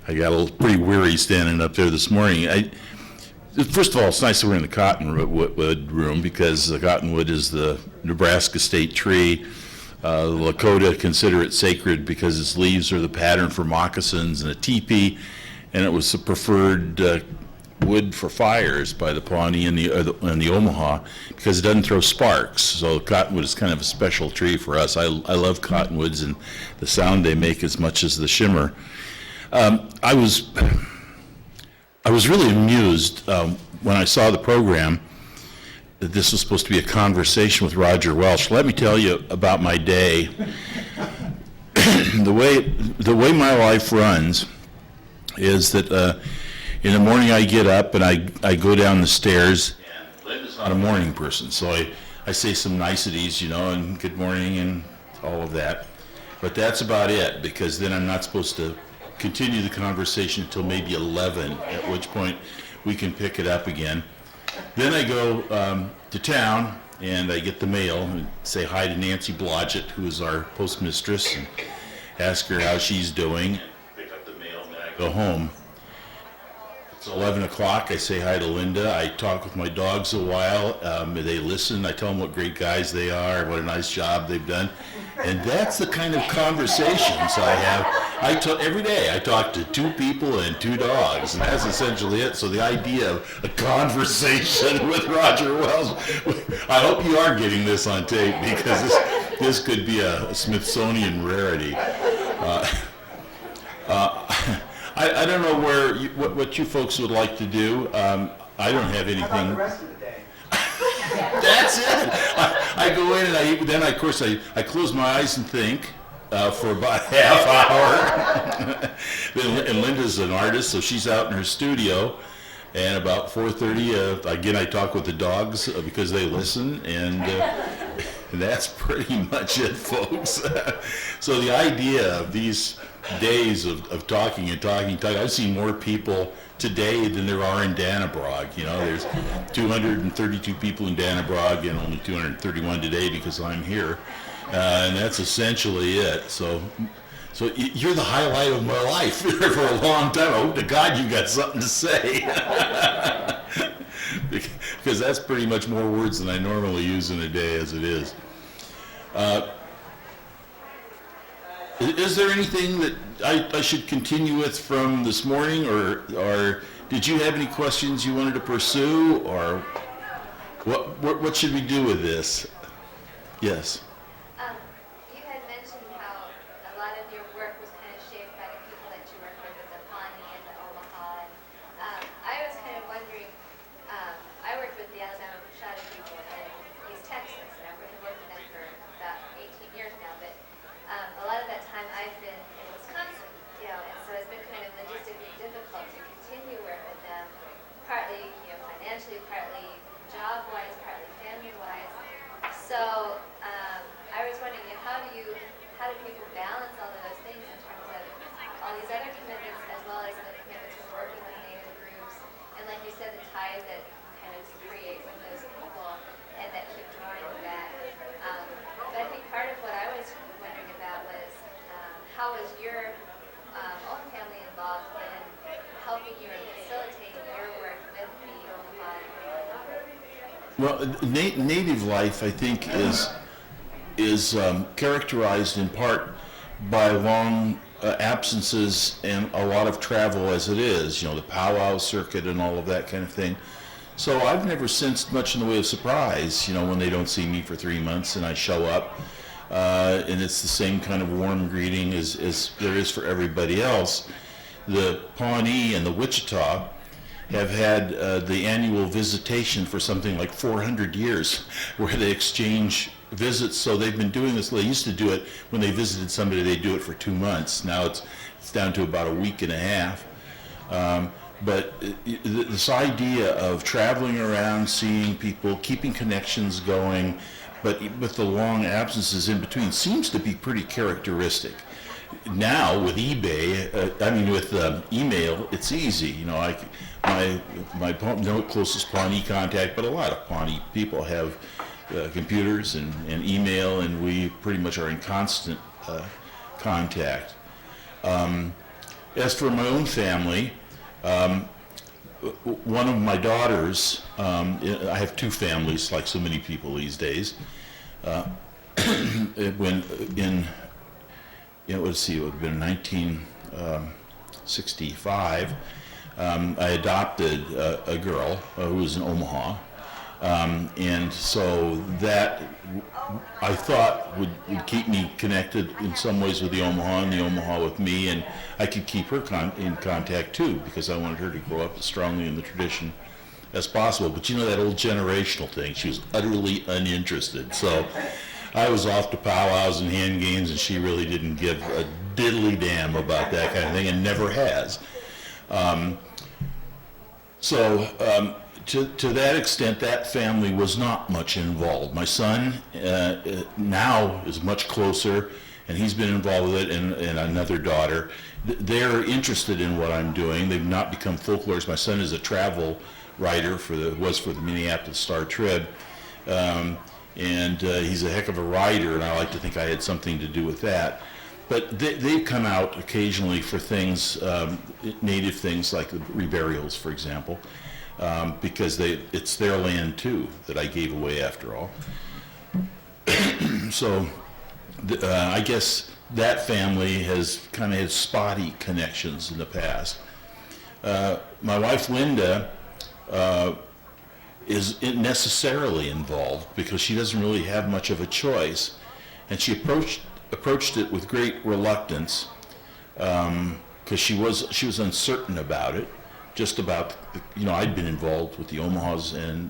I got a little pretty weary standing up there this morning. First of all, it's nice that we're in the cottonwood room because the cottonwood is the Nebraska state tree. The Lakota consider it sacred because its leaves are the pattern for moccasins and a teepee, and it was the preferred wood for fires by the Pawnee and the Omaha because it doesn't throw sparks. So cottonwood is kind of a special tree for us. I love cottonwoods and the sound they make as much as the shimmer. I was really amused when I saw the program that this was supposed to be a conversation with Roger Welsch. Let me tell you about my day. The way my life runs is that in the morning I get up and I go down the stairs, and Linda's not a morning person, so I say some niceties, and good morning and all of that. But that's about it, because then I'm not supposed to continue the conversation until maybe 11, at which point we can pick it up again. Then I go to town and I get the mail and say hi to Nancy Blodgett, who is our postmistress, and ask her how she's doing. Pick up the mail and then I go home. It's 11 o'clock. I say hi to Linda. I talk with my dogs a while. They listen. I tell them what great guys they are, what a nice job they've done. And that's the kind of conversations I have. Every day I talk to 2 people and 2 dogs, and that's essentially it. So the idea of a conversation with Roger Welsch, I hope you are getting this on tape, because this could be a Smithsonian rarity. I don't know what you folks would like to do. I don't have anything. How about the rest of the day? That's it. I go in and of course I close my eyes and think for about half hour. And Linda's an artist, so she's out in her studio. And about 4:30, again, I talk with the dogs because they listen, and that's pretty much it, folks. So the idea of these days of talking, I've seen more people today than there are in Dannebrog. There's 232 people in Dannebrog and only 231 today because I'm here, and that's essentially it. So you're the highlight of my life for a long time. I hope to God you got something to say, because that's pretty much more words than I normally use in a day as it is. Is there anything that I should continue with from this morning, or did you have any questions you wanted to pursue, or what should we do with this? Yes. You had mentioned how a lot of your work was kind of shaped by the people that you worked with at the Pawnee and the Omaha. I was kind of wondering, I worked with the Alabama Coushatta people in East Texas, and I've worked with them for about 18 years now, but a lot of that time I've been in Wisconsin, and so it's been kind of logistically difficult to continue work with them, partly, financially, partly job-wise, partly family-wise. So I was wondering, how do people balance all of those things in terms of all these other commitments, as well as the commitments to working with Native groups, and like you said, the ties that kind of create with those people, and that keep drawing them back. But I think part of what I was wondering about was how was your own family involved in helping you or facilitating your work with the Omaha? Well, Native life, I think, is characterized in part by long absences and a lot of travel as it is, the powwow circuit and all of that kind of thing. So I've never sensed much in the way of surprise, when they don't see me for 3 months and I show up. And it's the same kind of warm greeting as there is for everybody else. The Pawnee and the Wichita have had the annual visitation for something like 400 years, where they exchange visits. So they've been doing this. They used to do it when they visited somebody, they do it for 2 months. Now it's down to about a week and a half. But this idea of traveling around, seeing people, keeping connections going, but with the long absences in between, seems to be pretty characteristic. Now with eBay, with email, it's easy. My closest Pawnee contact, but a lot of Pawnee people have computers and email, and we pretty much are in constant contact. As for my own family, one of my daughters, I have two families like so many people these days. When in, let's see, it would have been 1965, I adopted a girl who was in Omaha. And so that I thought would keep me connected in some ways with the Omaha and the Omaha with me, and I could keep her in contact too, because I wanted her to grow up as strongly in the tradition as possible. But that old generational thing, she was utterly uninterested. So I was off to powwows and hand games, and she really didn't give a diddly damn about that kind of thing, and never has. To that extent, that family was not much involved. My son now is much closer, and he's been involved with it, and another daughter. They're interested in what I'm doing. They've not become folklorists. My son is a travel writer was for the Minneapolis Star-Trib, and he's a heck of a writer, and I like to think I had something to do with that. But they come out occasionally for things, native things like the reburials, for example. Because it's their land too that I gave away after all. So I guess that family has kind of had spotty connections in the past. My wife Linda is necessarily involved because she doesn't really have much of a choice, and she approached it with great reluctance because she was uncertain about it. Just about, I'd been involved with the Omahas and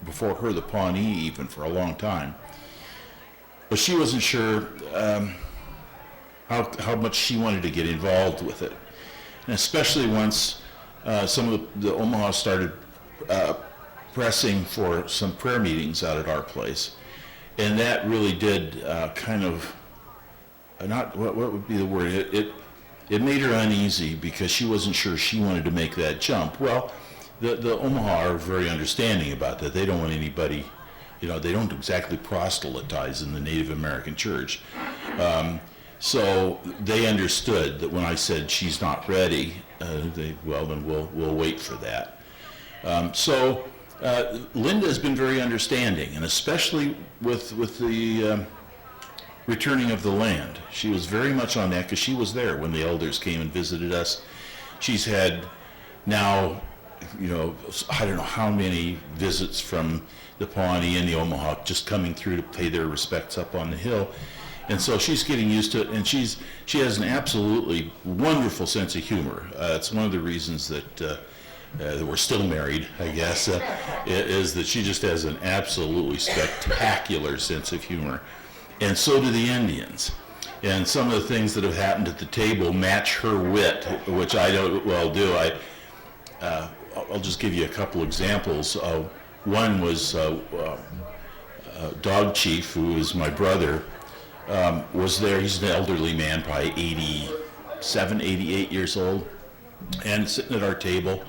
before her the Pawnee even for a long time. But she wasn't sure how much she wanted to get involved with it. And especially once some of the Omahas started pressing for some prayer meetings out at our place. And that really did kind of, what would be the word? It made her uneasy because she wasn't sure she wanted to make that jump. Well, the Omaha are very understanding about that. They don't want anybody, they don't exactly proselytize in the Native American church. So they understood that when I said she's not ready, then we'll wait for that. Linda has been very understanding, and especially with the returning of the land. She was very much on that because she was there when the elders came and visited us. She's had now, I don't know how many visits from the Pawnee and the Omaha just coming through to pay their respects up on the hill. And so she's getting used to it, and she has an absolutely wonderful sense of humor. It's one of the reasons that we're still married, I guess, is that she just has an absolutely spectacular sense of humor. And so do the Indians. And some of the things that have happened at the table match her wit, which I don't well do. I'll just give you a couple examples. One was Dog Chief, who is my brother, was there. He's an elderly man, probably 87, 88 years old, and sitting at our table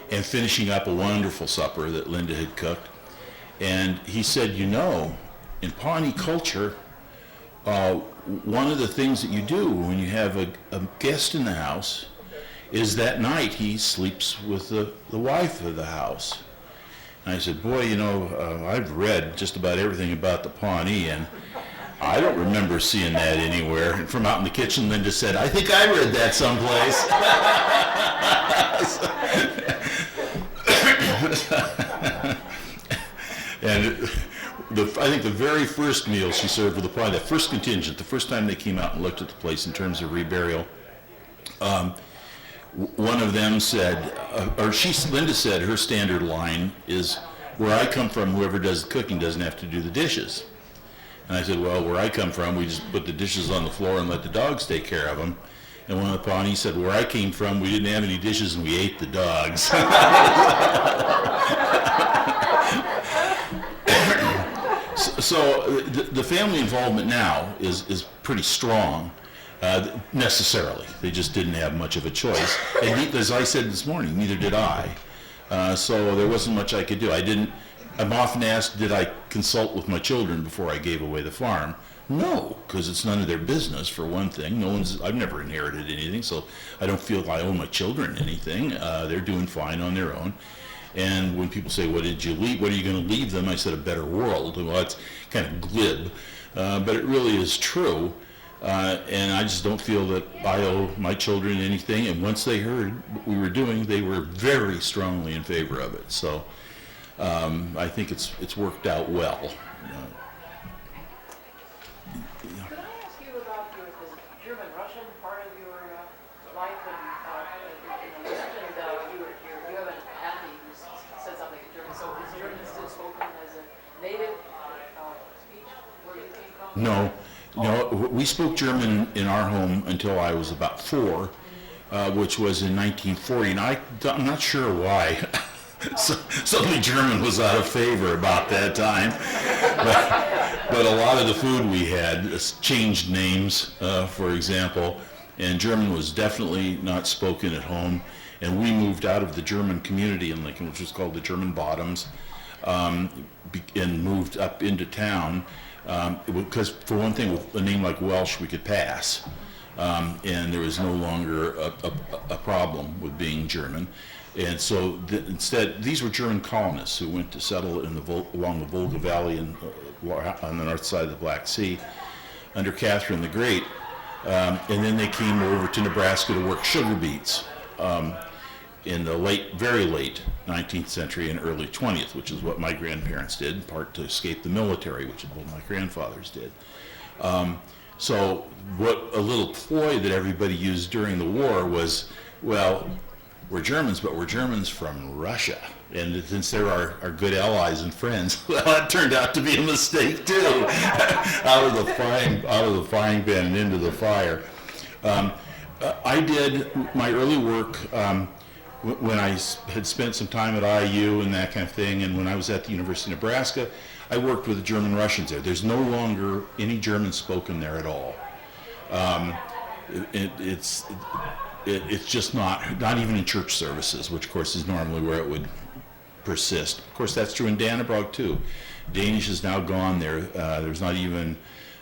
and finishing up a wonderful supper that Linda had cooked. And he said, in Pawnee culture, one of the things that you do when you have a guest in the house is that night he sleeps with the wife of the house. And I said, boy, I've read just about everything about the Pawnee, and I don't remember seeing that anywhere. And from out in the kitchen, Linda said, I think I read that someplace. And I think the very first meal she served with the Pawnee, the first contingent, the first time they came out and looked at the place in terms of reburial, one of them said, Linda said her standard line is, where I come from, whoever does the cooking doesn't have to do the dishes. And I said, well, where I come from, we just put the dishes on the floor and let the dogs take care of them. And one of the Pawnees said, where I came from, we didn't have any dishes and we ate the dogs. So the family involvement now is pretty strong, necessarily. They just didn't have much of a choice. And as I said this morning, neither did I. So there wasn't much I could do. I didn't I'm often asked, did I consult with my children before I gave away the farm? No, because it's none of their business, for one thing. I've never inherited anything, so I don't feel I owe my children anything. They're doing fine on their own. And when people say, what did you leave? What are you going to leave them? I said, a better world. Well, it's kind of glib, but it really is true. And I just don't feel that I owe my children anything. And once they heard what we were doing, they were very strongly in favor of it. So I think it's worked out well. Could I ask you about the German-Russian part of your life? And you mentioned you have an auntie who said something in German. So is German still spoken as a native speech where you came from? No. We spoke German in our home until I was about 4, which was in 1940, and I'm not sure why. Suddenly German was out of favor about that time. But a lot of the food we had changed names, for example, and German was definitely not spoken at home. And we moved out of the German community in Lincoln, which was called the German Bottoms, and moved up into town. Because for one thing, with a name like Welsh, we could pass, and there was no longer a problem with being German. And so instead, these were German colonists who went to settle in along the Volga Valley and on the north side of the Black Sea under Catherine the Great, and then they came over to Nebraska to work sugar beets in the very late 19th century and early 20th, which is what my grandparents did, in part to escape the military, which is what my grandfathers did. So what a little ploy that everybody used during the war was, well, we're Germans, but we're Germans from Russia. And since they're our good allies and friends, well, that turned out to be a mistake too. out of the frying pan and into the fire. I did my early work when I had spent some time at IU and that kind of thing, and when I was at the University of Nebraska, I worked with the German Russians there. There's no longer any German spoken there at all. It's just not even in church services, which of course is normally where it would persist. Of course, that's true in Dannebrog too. Danish is now gone there. There's not even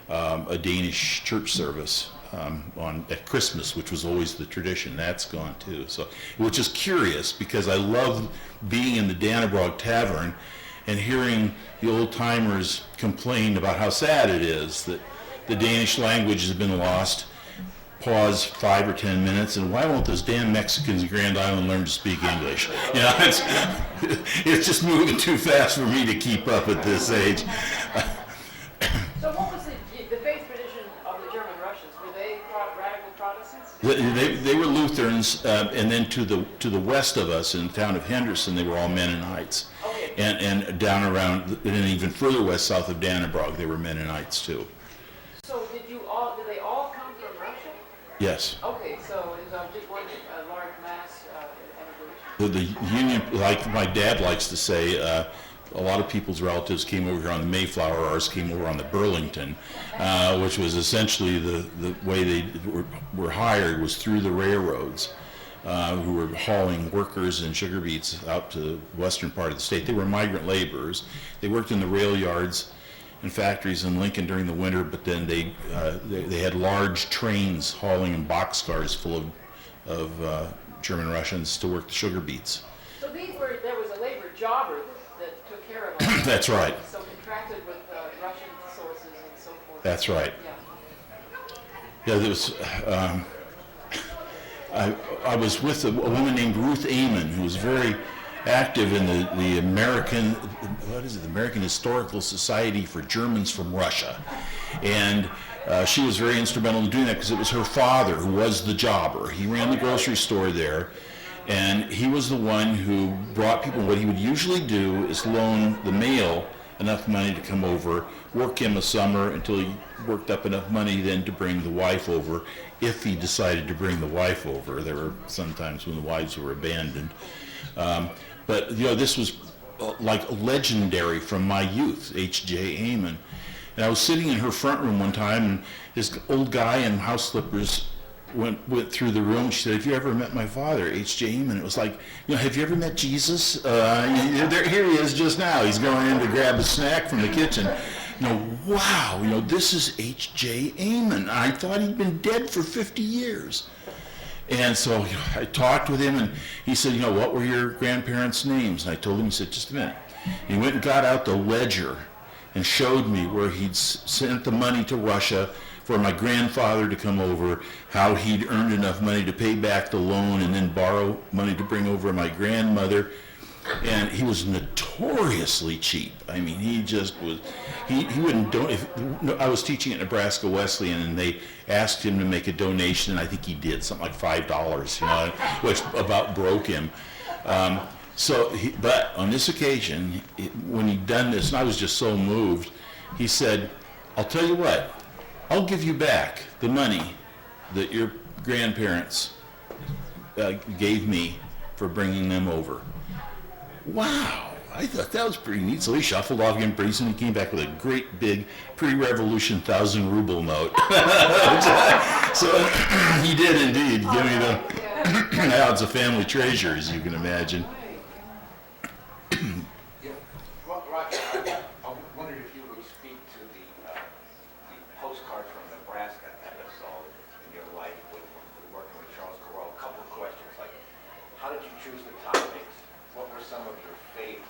a Danish church service at Christmas, which was always the tradition. That's gone too. So, which is curious because I love being in the Dannebrog Tavern and hearing the old timers complain about how sad it is that the Danish language has been lost. Pause 5 or 10 minutes, and why won't those damn Mexicans in Grand Island learn to speak English? You know, it's just moving too fast for me to keep up at this age. So what was the faith tradition of the German Russians? Were they radical Protestants? They were Lutherans, and then to the west of us, in the town of Henderson, they were all Mennonites. Okay. And down around, and even further west, south of Dannebrog, they were Mennonites too. So did they all come from Russia? Yes. Okay, so it was just one large mass immigration. The Union, like my dad likes to say, a lot of people's relatives came over here on the Mayflower, ours came over on the Burlington, which was essentially the way they were hired was through the railroads, who were hauling workers and sugar beets out to the western part of the state. They were migrant laborers. They worked in the rail yards and factories in Lincoln during the winter, but then they had large trains hauling in boxcars full of German Russians to work the sugar beets. So there was a labor jobber that took care of all That's right. So contracted with Russian sources and so forth. That's right. Yeah. Yeah, there was. I was with a woman named Ruth Amon, who was very active in the American, the American Historical Society for Germans from Russia. And she was very instrumental in doing that because it was her father who was the jobber. He ran the grocery store there, and he was the one who brought people. What he would usually do is loan the male enough money to come over, work him a summer until he worked up enough money then to bring the wife over, if he decided to bring the wife over. There were some times when the wives were abandoned. But, you know, this was like legendary from my youth, H.J. Amon. And I was sitting in her front room one time, and this old guy in house slippers went through the room. She said, "Have you ever met my father, H.J. Eamon?" It was like, have you ever met Jesus? Here he is just now. He's going in to grab a snack from the kitchen. Wow, this is H.J. Eamon. I thought he'd been dead for 50 years. And so I talked with him, and he said, "What were your grandparents' names?" And I told him. He said, "Just a minute." And he went and got out the ledger and showed me where he'd sent the money to Russia for my grandfather to come over, how he'd earned enough money to pay back the loan and then borrow money to bring over my grandmother. And he was notoriously cheap. I mean, he just was, he wouldn't I was teaching at Nebraska Wesleyan, and they asked him to make a donation, and I think he did, something like $5, which about broke him. But on this occasion, when he'd done this, and I was just so moved, he said, "I'll tell you what, I'll give you back the money that your grandparents gave me for bringing them over." Wow, I thought that was pretty neat. So he shuffled off again pretty soon. He came back with a great big pre-revolution 1,000 ruble note. So he did indeed give me the, now it's a family treasure, as you can imagine. Well, Roger, I wondered if you would speak to the postcard from Nebraska episode in your life with working with Charles Corral. A couple of questions, like how did you choose the topics? What were some of your favorites?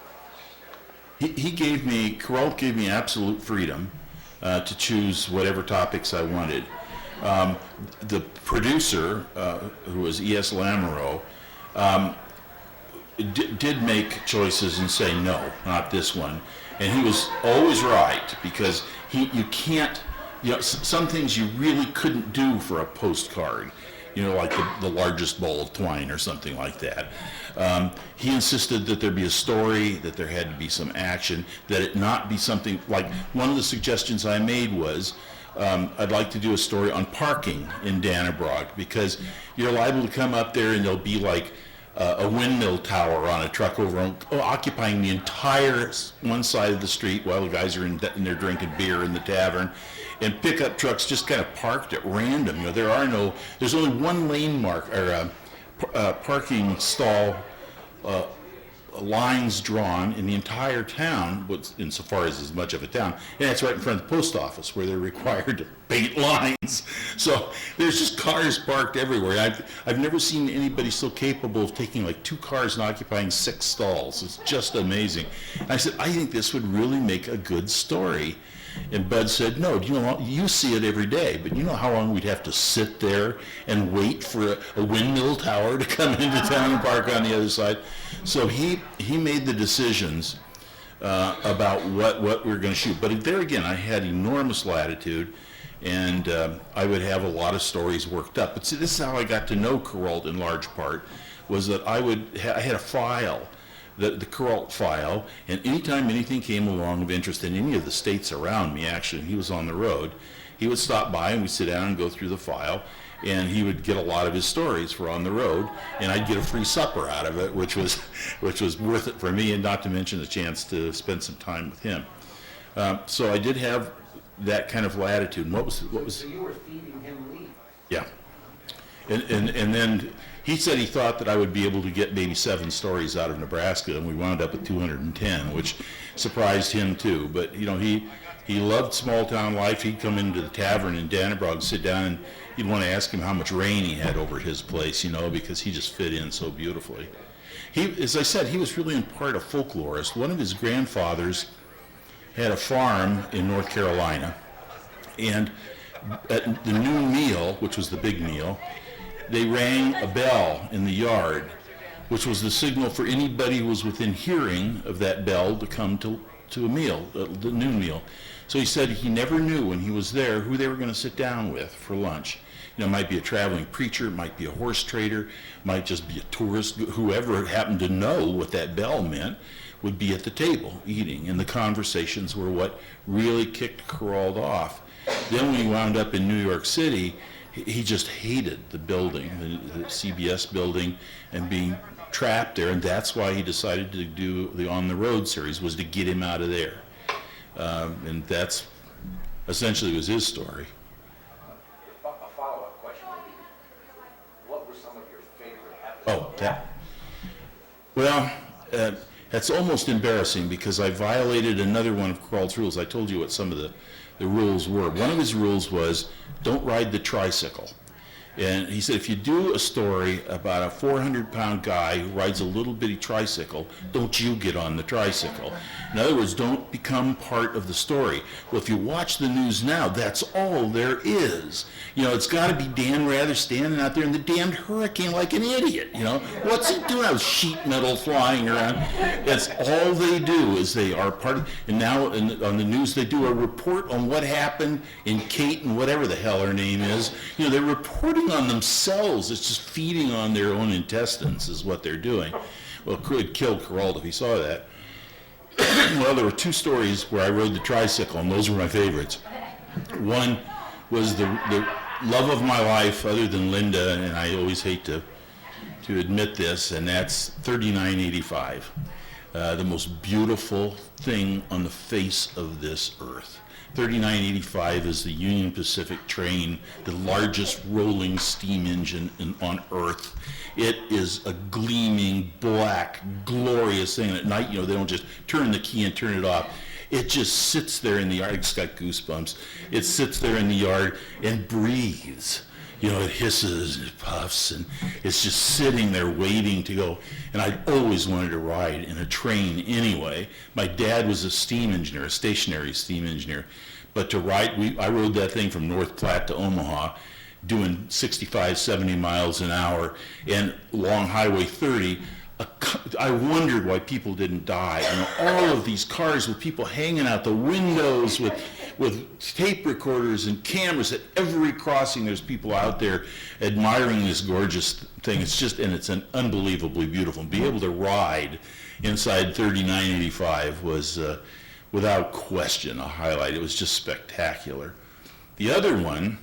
Corral gave me absolute freedom to choose whatever topics I wanted. The producer, who was E.S. Lamoureux, did make choices and say, no, not this one. And he was always right, because you can't, some things you really couldn't do for a postcard, like the largest ball of twine or something like that. He insisted that there be a story, that there had to be some action, that it not be something like, one of the suggestions I made was, I'd like to do a story on parking in Dannebrog, because you're liable to come up there and there'll be like a windmill tower on a truck occupying the entire one side of the street while the guys are in there drinking beer in the tavern, and pickup trucks just kind of parked at random. There's only one lane mark or parking stall lines drawn in the entire town, insofar as much of a town, and that's right in front of the post office where they're required to paint lines. So there's just cars parked everywhere. I've never seen anybody so capable of taking like 2 cars and occupying 6 stalls. It's just amazing. And I said, I think this would really make a good story. And Bud said, no, you see it every day, but you know how long we'd have to sit there and wait for a windmill tower to come into town and park on the other side. So he made the decisions about what we were going to shoot. But there again, I had enormous latitude, and I would have a lot of stories worked up. But see, this is how I got to know Kuralt in large part, was that I had a file, the Kuralt file, and anytime anything came along of interest in any of the states around me, actually, he was on the road, he would stop by and we'd sit down and go through the file, and he would get a lot of his stories for on the road, and I'd get a free supper out of it, which was worth it for me, and not to mention the chance to spend some time with him. So I did have that kind of latitude. And what was? So you were feeding him leads. Yeah, and then he said he thought that I would be able to get maybe 7 stories out of Nebraska, and we wound up with 210, which surprised him too. But he loved small town life. He'd come into the tavern in Dannebrog, sit down, and you'd want to ask him how much rain he had over at his place, because he just fit in so beautifully. As I said, he was really in part a folklorist. One of his grandfathers had a farm in North Carolina, and at the noon meal, which was the big meal, they rang a bell in the yard, which was the signal for anybody who was within hearing of that bell to come to a meal, the noon meal. So he said he never knew when he was there who they were going to sit down with for lunch. It might be a traveling preacher, it might be a horse trader, might just be a tourist, whoever happened to know what that bell meant would be at the table eating, and the conversations were what really kicked Kuralt off. Then when he wound up in New York City, he just hated the building, the CBS building, and being trapped there, and that's why he decided to do the On the Road series, was to get him out of there. And that's essentially was his story. A follow-up question would be, Oh, that. Well, that's almost embarrassing because I violated another one of Corral's rules. I told you what some of the rules were. One of his rules was don't ride the tricycle. And he said, if you do a story about a 400-pound guy who rides a little bitty tricycle, don't you get on the tricycle. In other words, don't become part of the story. Well, if you watch the news now, that's all there is. You know, it's got to be Dan Rather standing out there in the damned hurricane like an idiot, you know. What's he doing? There's sheet metal flying around. That's all they do is they are part of, and now on the news they do a report on what happened in Kate and whatever the hell her name is. You know, they're reporting on themselves. It's just feeding on their own intestines is what they're doing. Well, it could kill Corral if he saw that. Well, there were two stories where I rode the tricycle, and those were my favorites. One was the love of my life, other than Linda, and I always hate to admit this, and that's 3985, the most beautiful thing on the face of this earth. 3985 is the Union Pacific train, the largest rolling steam engine on Earth. It is a gleaming, black, glorious thing. At night, you know, they don't just turn the key and turn it off. It just sits there in the yard. I just got goosebumps. It sits there in the yard and breathes. You know, it hisses and it puffs, and it's just sitting there waiting to go. And I always wanted to ride in a train anyway. My dad was a steam engineer, a stationary steam engineer. But to ride, I rode that thing from North Platte to Omaha, doing 65, 70 miles an hour, and along Highway 30, I wondered why people didn't die. And all of these cars with people hanging out the windows with tape recorders and cameras. At every crossing, there's people out there admiring this gorgeous thing. It's just, and it's an unbelievably beautiful. And be able to ride inside 3985 was, without question, a highlight. It was just spectacular. The other one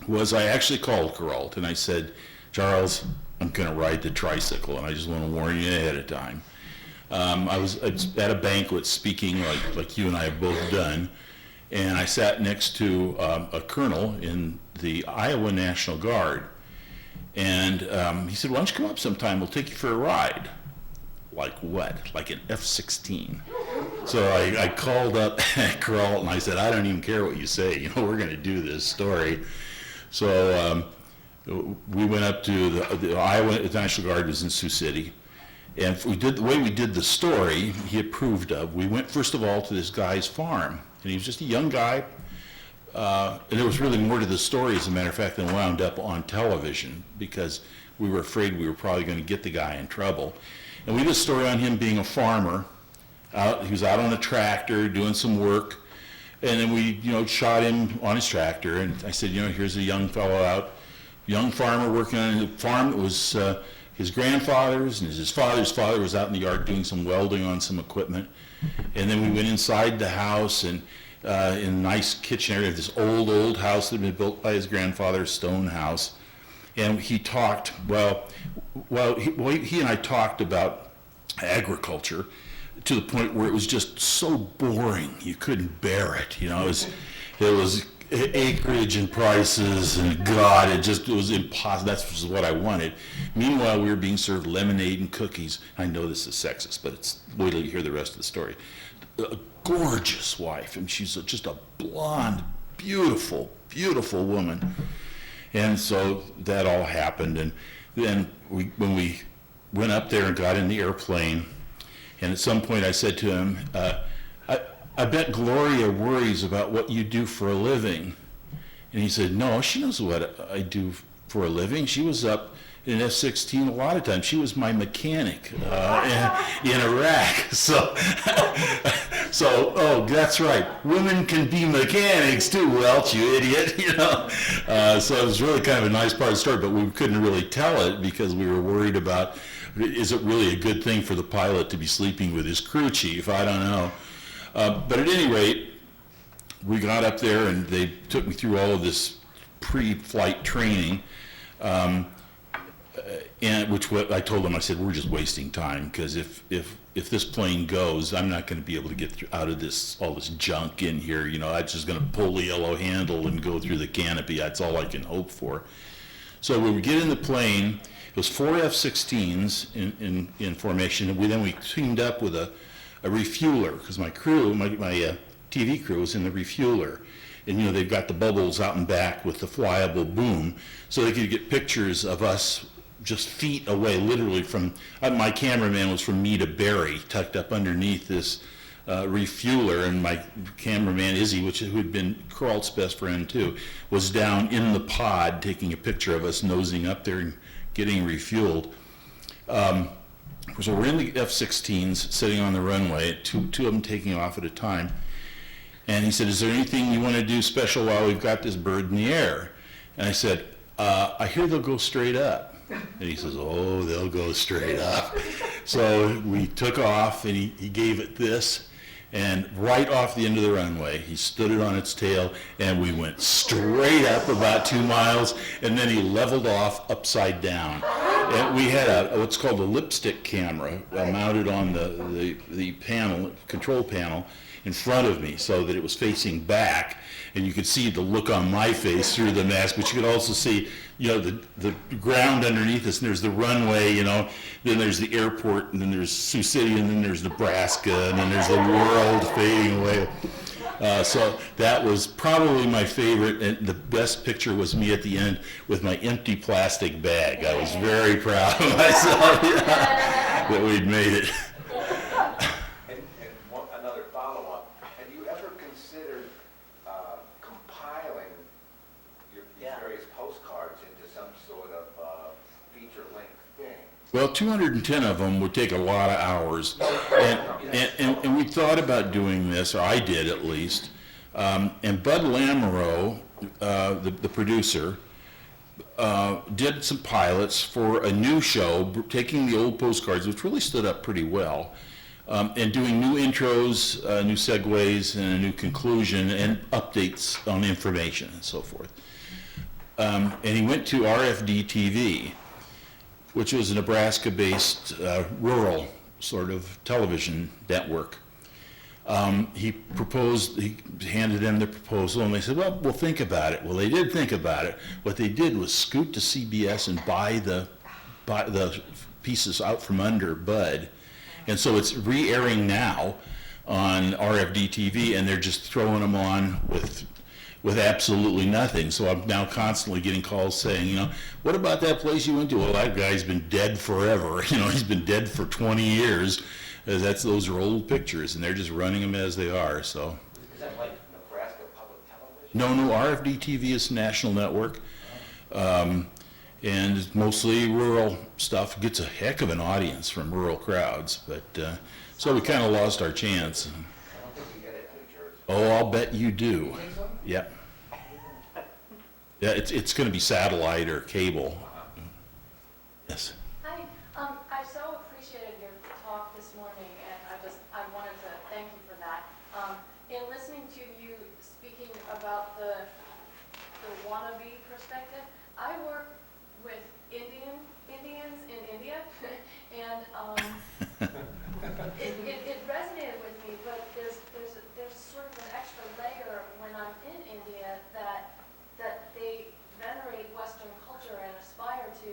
was I actually called Corral and I said, Charles, I'm going to ride the tricycle, and I just want to warn you ahead of time. I was at a banquet speaking like you and I have both done, and I sat next to a colonel in the Iowa National Guard, and he said, why don't you come up sometime, we'll take you for a ride. Like what? Like an F-16. So I called up Corral and I said, I don't even care what you say, you know, we're going to do this story. So we went up to the Iowa National Guard was in Sioux City, and the way we did the story, he approved of. We went first of all to this guy's farm, and he was just a young guy, and there was really more to the story, as a matter of fact, than wound up on television, because we were afraid we were probably going to get the guy in trouble. And we did a story on him being a farmer. He was out on a tractor doing some work, and then we, you know, shot him on his tractor, and I said, you know, here's a young fellow out, young farmer working on a farm. It was his grandfather's, and his father's father was out in the yard doing some welding on some equipment. And then we went inside the house, and in a nice kitchen area of this old house that had been built by his grandfather's stone house. And he talked, he and I talked about agriculture to the point where it was just so boring you couldn't bear it. You know, it was acreage and prices, and God, it was impossible. That's just what I wanted. Meanwhile, we were being served lemonade and cookies. I know this is sexist, but wait till you hear the rest of the story. A gorgeous wife, and she's just a blonde, beautiful, beautiful woman. And so that all happened, and then when we went up there and got in the airplane, and at some point I said to him, I bet Gloria worries about what you do for a living. And he said, no, she knows what I do for a living. She was up in F-16 a lot of times. She was my mechanic in Iraq. So, oh, that's right. Women can be mechanics too, Welch, you idiot. You know. So it was really kind of a nice part of the story, but we couldn't really tell it because we were worried about, is it really a good thing for the pilot to be sleeping with his crew chief? I don't know. But at any rate, we got up there and they took me through all of this pre-flight training, and which I told them, I said, we're just wasting time, because if this plane goes, I'm not going to be able to get out of all this junk in here. You know, I'm just going to pull the yellow handle and go through the canopy. That's all I can hope for. So when we get in the plane, It was 4 F-16s in formation, and then we teamed up with a refueler, because my crew, my TV crew was in the refueler. And, you know, they've got the bubbles out and back with the flyable boom, so they could get pictures of us just feet away, literally from, my cameraman was from me to Barre, tucked up underneath this refueler, and my cameraman Izzy, who had been Carl's best friend too, was down in the pod taking a picture of us nosing up there and getting refueled. So we're in the F-16s sitting on the runway, two of them taking off at a time. And he said, "Is there anything you want to do special while we've got this bird in the air?" And I said, "I hear they'll go straight up." And he says, "Oh, they'll go straight up." So we took off, and he gave it this, and right off the end of the runway, he stood it on its tail, and we went straight up about 2 miles, and then he leveled off upside down. And we had what's called a lipstick camera mounted on the panel, control panel, in front of me, so that it was facing back, and you could see the look on my face through the mask, but you could also see, you know, the ground underneath us, and there's the runway, you know, then there's the airport, and then there's Sioux City, and then there's Nebraska, and then there's the world fading away. So that was probably my favorite, and the best picture was me at the end with my empty plastic bag. I was very proud of myself, that we'd made it. Another follow-up, have you ever considered compiling these various postcards into some sort of feature-length thing? Well, 210 of them would take a lot of hours, and we thought about doing this, or I did at least, and Bud Lamoureux, the producer, did some pilots for a new show, taking the old postcards, which really stood up pretty well, and doing new intros, new segues, and a new conclusion, and updates on information and so forth. And he went to RFD-TV, which was a Nebraska-based rural sort of television network. He handed them the proposal, and they said, "Well, we'll think about it." Well, they did think about it. What they did was scoot to CBS and buy the pieces out from under Bud. And so it's re-airing now on RFD-TV, and they're just throwing them on with absolutely nothing. So I'm now constantly getting calls saying, you know, "What about that place you went to?" "Well, that guy's been dead forever." You know, he's been dead for 20 years. Those are old pictures, and they're just running them as they are. So. Is that like Nebraska Public Television? No, RFD-TV is national network, and it's mostly rural stuff. Gets a heck of an audience from rural crowds, but so we kind of lost our chance. I don't think you get it in New Jersey. Oh, I'll bet you do. You think so? Yep. Yeah, it's going to be satellite or cable. Yes. Hi, I so appreciated your talk this morning, and I wanted to thank you for that. In listening to you speaking about the wannabe perspective, I work with Indians in India, and it resonated with me. But there's sort of an extra layer when I'm in India that they venerate Western culture and aspire to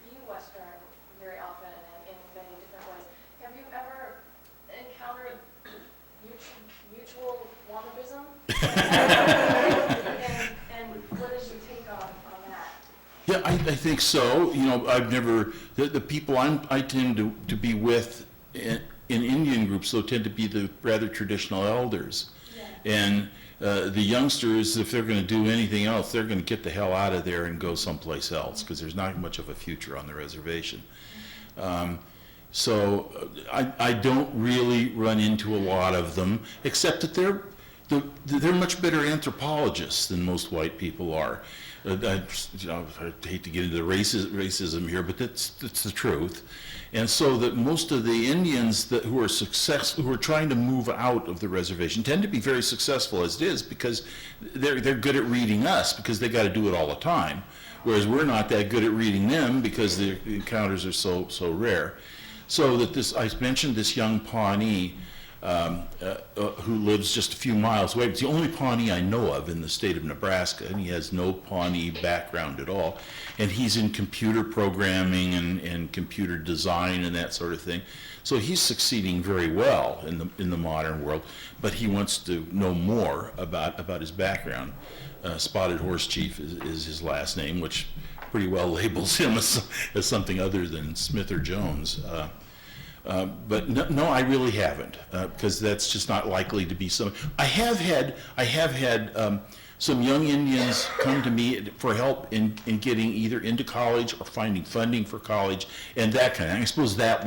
be Western very often and in many different ways. Have you ever encountered mutual wannabism? and what is your take on that? Yeah, I think so. You know, I've never, the people I tend to be with in Indian groups, though, tend to be the rather traditional elders. Yeah. And the youngsters, if they're going to do anything else, they're going to get the hell out of there and go someplace else, because there's not much of a future on the reservation. So I don't really run into a lot of them, except that they're much better anthropologists than most white people are. I hate to get into the racism here, but that's the truth. And so that most of the Indians who are trying to move out of the reservation tend to be very successful as it is, because they're good at reading us, because they got to do it all the time, whereas we're not that good at reading them because the encounters are so rare. So that I mentioned this young Pawnee who lives just a few miles away. It's the only Pawnee I know of in the state of Nebraska, and he has no Pawnee background at all. And he's in computer programming and computer design and that sort of thing. So he's succeeding very well in the modern world, but he wants to know more about his background. Spotted Horse Chief is his last name, which pretty well labels him as something other than Smith or Jones. But no, I really haven't, because that's just not likely to be some. I have had some young Indians come to me for help in getting either into college or finding funding for college and that kind of thing. I suppose that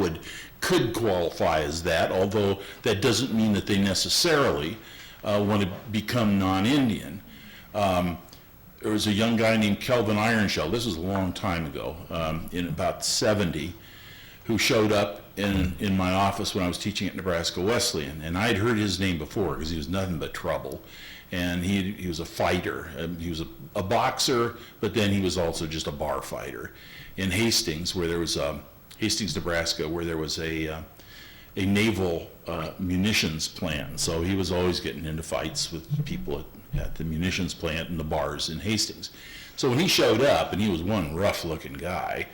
could qualify as that, although that doesn't mean that they necessarily want to become non-Indian. There was a young guy named Kelvin Ironshell, this was a long time ago, in about 70, who showed up in my office when I was teaching at Nebraska Wesleyan, and I'd heard his name before because he was nothing but trouble. And he was a fighter. He was a boxer, but then he was also just a bar fighter. In Hastings, where there was Hastings, Nebraska, where there was a naval munitions plant. So he was always getting into fights with people at the munitions plant and the bars in Hastings. So when he showed up, and he was one rough-looking guy,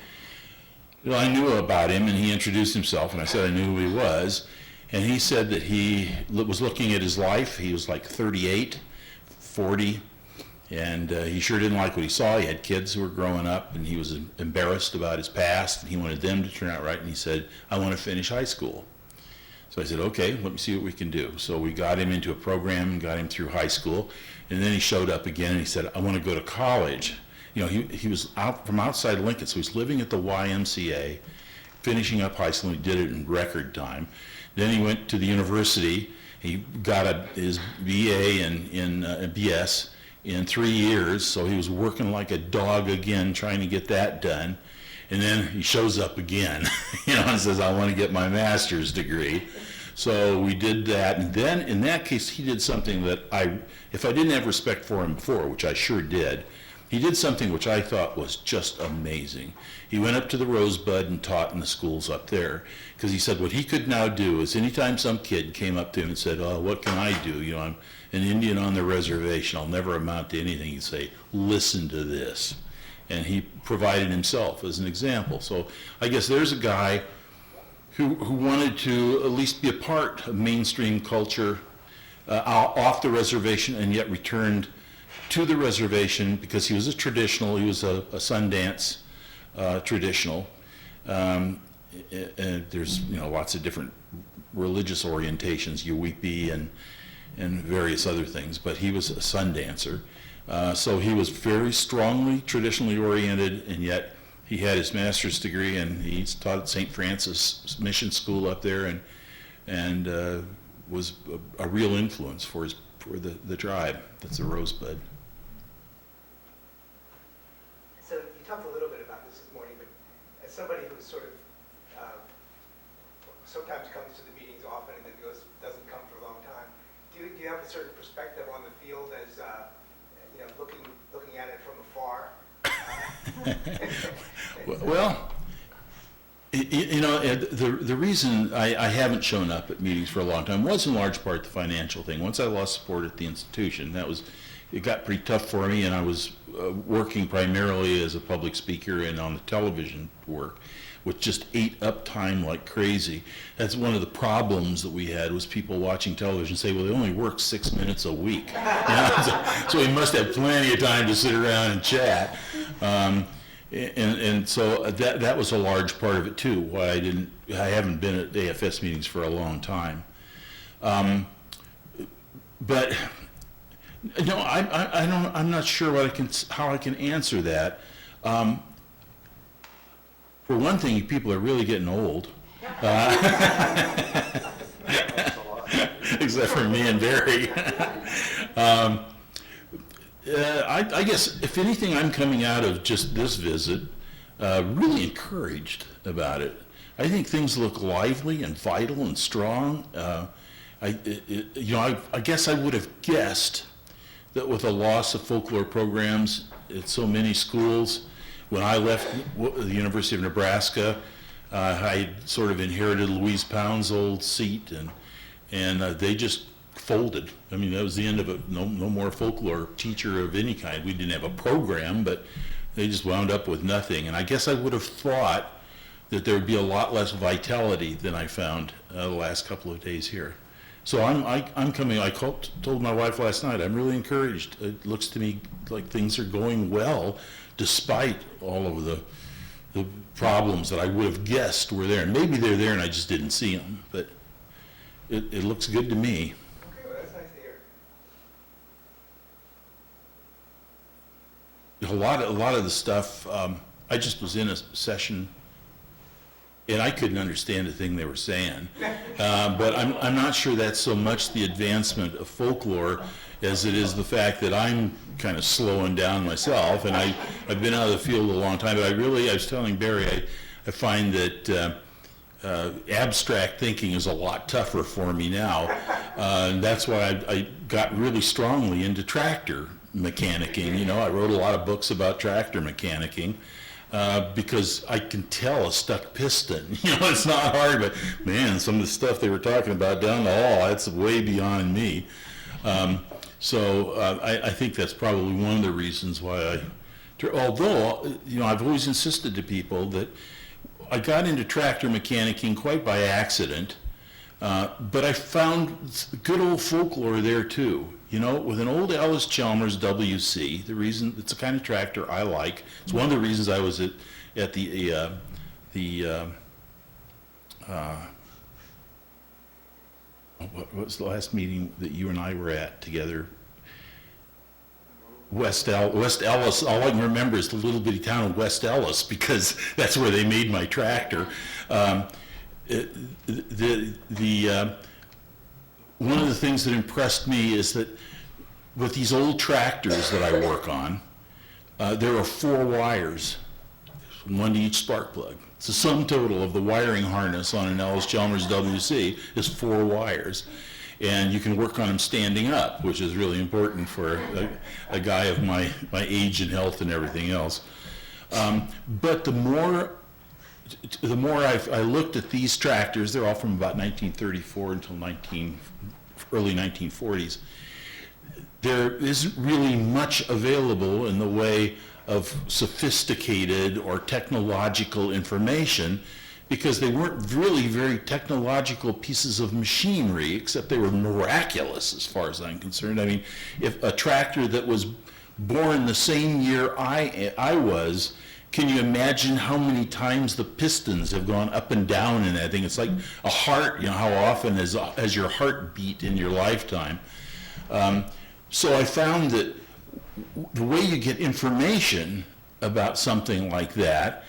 you know, I knew about him, and he introduced himself, and I said I knew who he was. And he said that he was looking at his life. He was like 38, 40, and he sure didn't like what he saw. He had kids who were growing up, and he was embarrassed about his past, and he wanted them to turn out right, and he said, I want to finish high school. So I said, okay, let me see what we can do. So we got him into a program and got him through high school, and then he showed up again, and he said, I want to go to college. You know, he was out from outside Lincoln, so he's living at the YMCA, finishing up high school. He did it in record time. Then he went to the university. He got his BA in BS in 3 years, so he was working like a dog again, trying to get that done. And then he shows up again, you know, and says, I want to get my master's degree. So we did that, and then in that case, he did something that if I didn't have respect for him before, which I sure did, he did something which I thought was just amazing. He went up to the Rosebud and taught in the schools up there, because he said what he could now do is anytime some kid came up to him and said, oh, what can I do? You know, I'm an Indian on the reservation, I'll never amount to anything. He'd say, listen to this. And he provided himself as an example. So I guess there's a guy who wanted to at least be a part of mainstream culture off the reservation, and yet returned to the reservation because he was a traditional, he was a Sundance traditional. And there's, you know, lots of different religious orientations, Yuwipi and various other things, but he was a Sundancer. So he was very strongly traditionally oriented, and yet he had his master's degree, and he taught at St. Francis Mission School up there, and was a real influence for the tribe. That's the Rosebud. So you talked a little bit about this morning, but as somebody who sort of sometimes comes to the meetings often and then doesn't come for a long time, do you have a certain perspective on the field as you know, looking at it from afar? Well, you know, the reason I haven't shown up at meetings for a long time was in large part the financial thing. Once I lost support at the institution, it got pretty tough for me, and I was working primarily as a public speaker and on the television work, which just ate up time like crazy. That's one of the problems that we had, was people watching television say, well, they only work 6 minutes a week. You know? So we must have plenty of time to sit around and chat. And so that was a large part of it too, why I haven't been at AFS meetings for a long time. But no, I'm not sure how I can answer that. For one thing, people are really getting old. Except for me and Barry. I guess, if anything, I'm coming out of just this visit really encouraged about it. I think things look lively and vital and strong. I guess I would have guessed that with a loss of folklore programs at so many schools, when I left the University of Nebraska, I sort of inherited Louise Pound's old seat, and they just folded. I mean, that was the end of it. No more folklore teacher of any kind. We didn't have a program, but they just wound up with nothing. And I guess I would have thought that there would be a lot less vitality than I found the last couple of days here. So I'm coming. I told my wife last night, I'm really encouraged. It looks to me like things are going well, despite all of the problems that I would have guessed were there. And maybe they're there and I just didn't see them, but it looks good to me. Okay, well, that's nice to hear. A lot of the stuff, I just was in a session and I couldn't understand a thing they were saying. But I'm not sure that's so much the advancement of folklore as it is the fact that I'm kind of slowing down myself, and I've been out of the field a long time, but I was telling Barry, I find that abstract thinking is a lot tougher for me now, and that's why I got really strongly into tractor mechanicking. You know, I wrote a lot of books about tractor mechanicking, because I can tell a stuck piston. You know, it's not hard, but man, some of the stuff they were talking about down the hall, that's way beyond me. So I think that's probably one of the reasons why although, you know, I've always insisted to people that I got into tractor mechanicking quite by accident, but I found good old folklore there too. You know, with an old Ellis Chalmers WC, the reason it's the kind of tractor I like. It's one of the reasons I was at the what was the last meeting that you and I were at together? West Ellis. All I can remember is the little bitty town of West Ellis, because that's where they made my tractor. One of the things that impressed me is that with these old tractors that I work on, there are 4 wires, one to each spark plug. It's the sum total of the wiring harness on an Ellis Chalmers WC is 4 wires. And you can work on them standing up, which is really important for a guy of my age and health and everything else. But the more I looked at these tractors, they're all from about 1934 until early 1940s. There isn't really much available in the way of sophisticated or technological information, because they weren't really very technological pieces of machinery, except they were miraculous as far as I'm concerned. I mean, if a tractor that was born the same year I was, can you imagine how many times the pistons have gone up and down in that thing? It's like a heart, you know, how often has your heart beat in your lifetime? So I found that the way you get information about something like that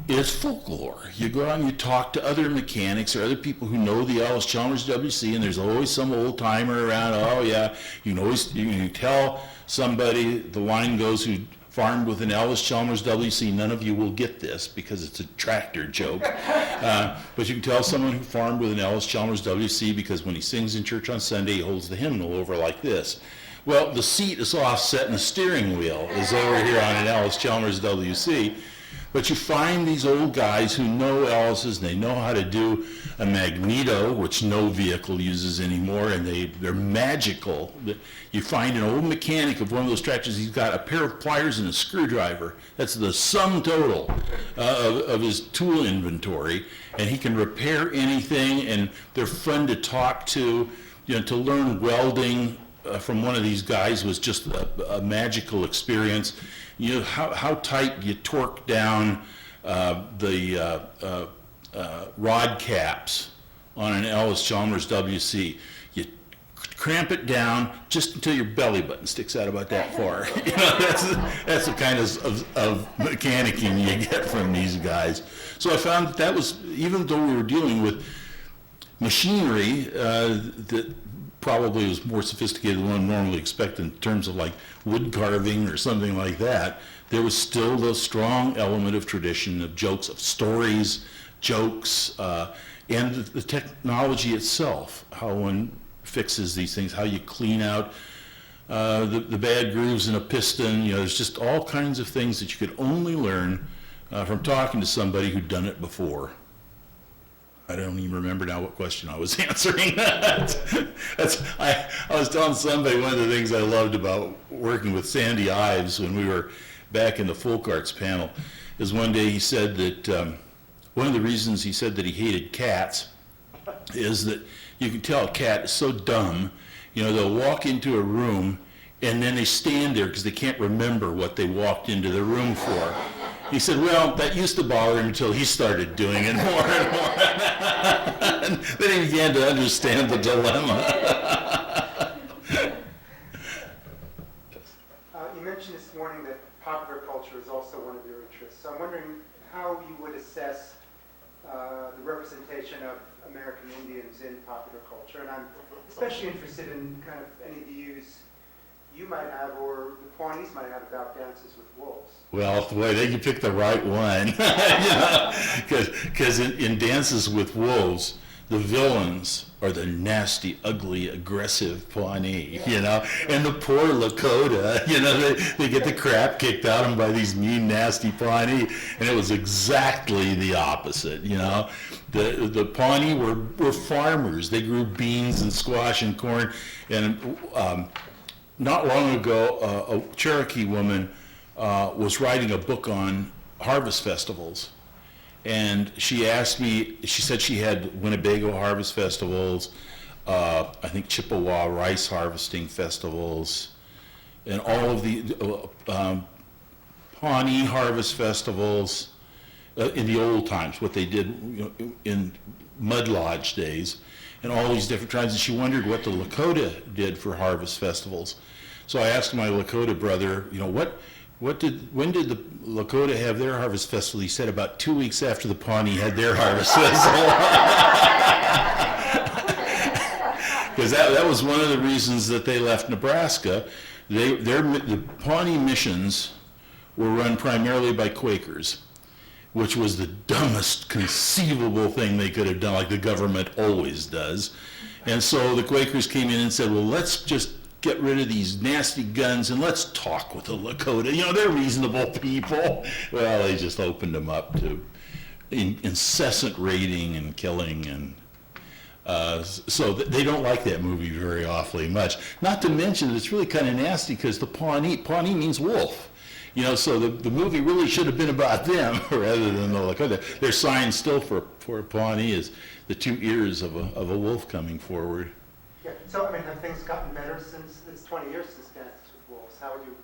is folklore. You go out and you talk to other mechanics or other people who know the Ellis Chalmers WC, and there's always some old timer around. Oh yeah, you can tell somebody, the line goes, who farmed with an Ellis Chalmers WC. None of you will get this because it's a tractor joke. But you can tell someone who farmed with an Ellis Chalmers WC because when he sings in church on Sunday, he holds the hymnal over like this. Well, the seat is offset and the steering wheel is over here on an Ellis Chalmers WC. But you find these old guys who know Ellis's, and they know how to do a magneto, which no vehicle uses anymore, and they're magical. You find an old mechanic of one of those tractors, he's got a pair of pliers and a screwdriver. That's the sum total of his tool inventory, and he can repair anything, and they're fun to talk to. You know, to learn welding from one of these guys was just a magical experience. You know, how tight you torque down the rod caps on an Ellis Chalmers WC. You cramp it down just until your belly button sticks out about that far. You know, that's the kind of mechanicking you get from these guys. So I found that was, even though we were dealing with machinery that probably was more sophisticated than one normally expect in terms of like wood carving or something like that, there was still the strong element of tradition, of jokes, of stories, jokes, and the technology itself, how one fixes these things, how you clean out the bad grooves in a piston. You know, there's just all kinds of things that you could only learn from talking to somebody who'd done it before. I don't even remember now what question I was answering. I was telling somebody one of the things I loved about working with Sandy Ives when we were back in the folk arts panel is one day he said that one of the reasons he said that he hated cats is that you can tell a cat is so dumb, you know, they'll walk into a room and then they stand there because they can't remember what they walked into the room for. He said, well, that used to bother him until he started doing it more and more. And then he began to understand the dilemma. You mentioned this morning that popular culture is also one of your interests. So I'm wondering how you would assess the representation of American Indians in popular culture. And I'm especially interested in kind of any views you might have or the Pawnees might have about Dances with Wolves. Well, boy, they can pick the right one. Because in Dances with Wolves, the villains are the nasty, ugly, aggressive Pawnee, you know, and the poor Lakota, you know, they get the crap kicked out of them by these mean, nasty Pawnee, and it was exactly the opposite, you know. The Pawnee were farmers. They grew beans and squash and corn, and not long ago, a Cherokee woman was writing a book on harvest festivals. And she asked me, she said she had Winnebago harvest festivals, I think Chippewa rice harvesting festivals, and all of the Pawnee harvest festivals in the old times, what they did, you know, in mud lodge days, and all these different tribes. And she wondered what the Lakota did for harvest festivals. So I asked my Lakota brother, you know, when did the Lakota have their harvest festival? He said about 2 weeks after the Pawnee had their harvest festival. Because that was one of the reasons that they left Nebraska. The Pawnee missions were run primarily by Quakers, which was the dumbest conceivable thing they could have done, like the government always does. And so the Quakers came in and said, well, let's just get rid of these nasty guns and let's talk with the Lakota. You know, they're reasonable people. Well, they just opened them up to incessant raiding and killing, and so they don't like that movie very awfully much. Not to mention that it's really kind of nasty because the Pawnee means wolf. You know, so the movie really should have been about them rather than the Lakota. Their sign still for Pawnee is the 2 ears of a wolf coming forward. Yeah, so I mean, have things gotten better since it's 20 years since Dances with Wolves? How would you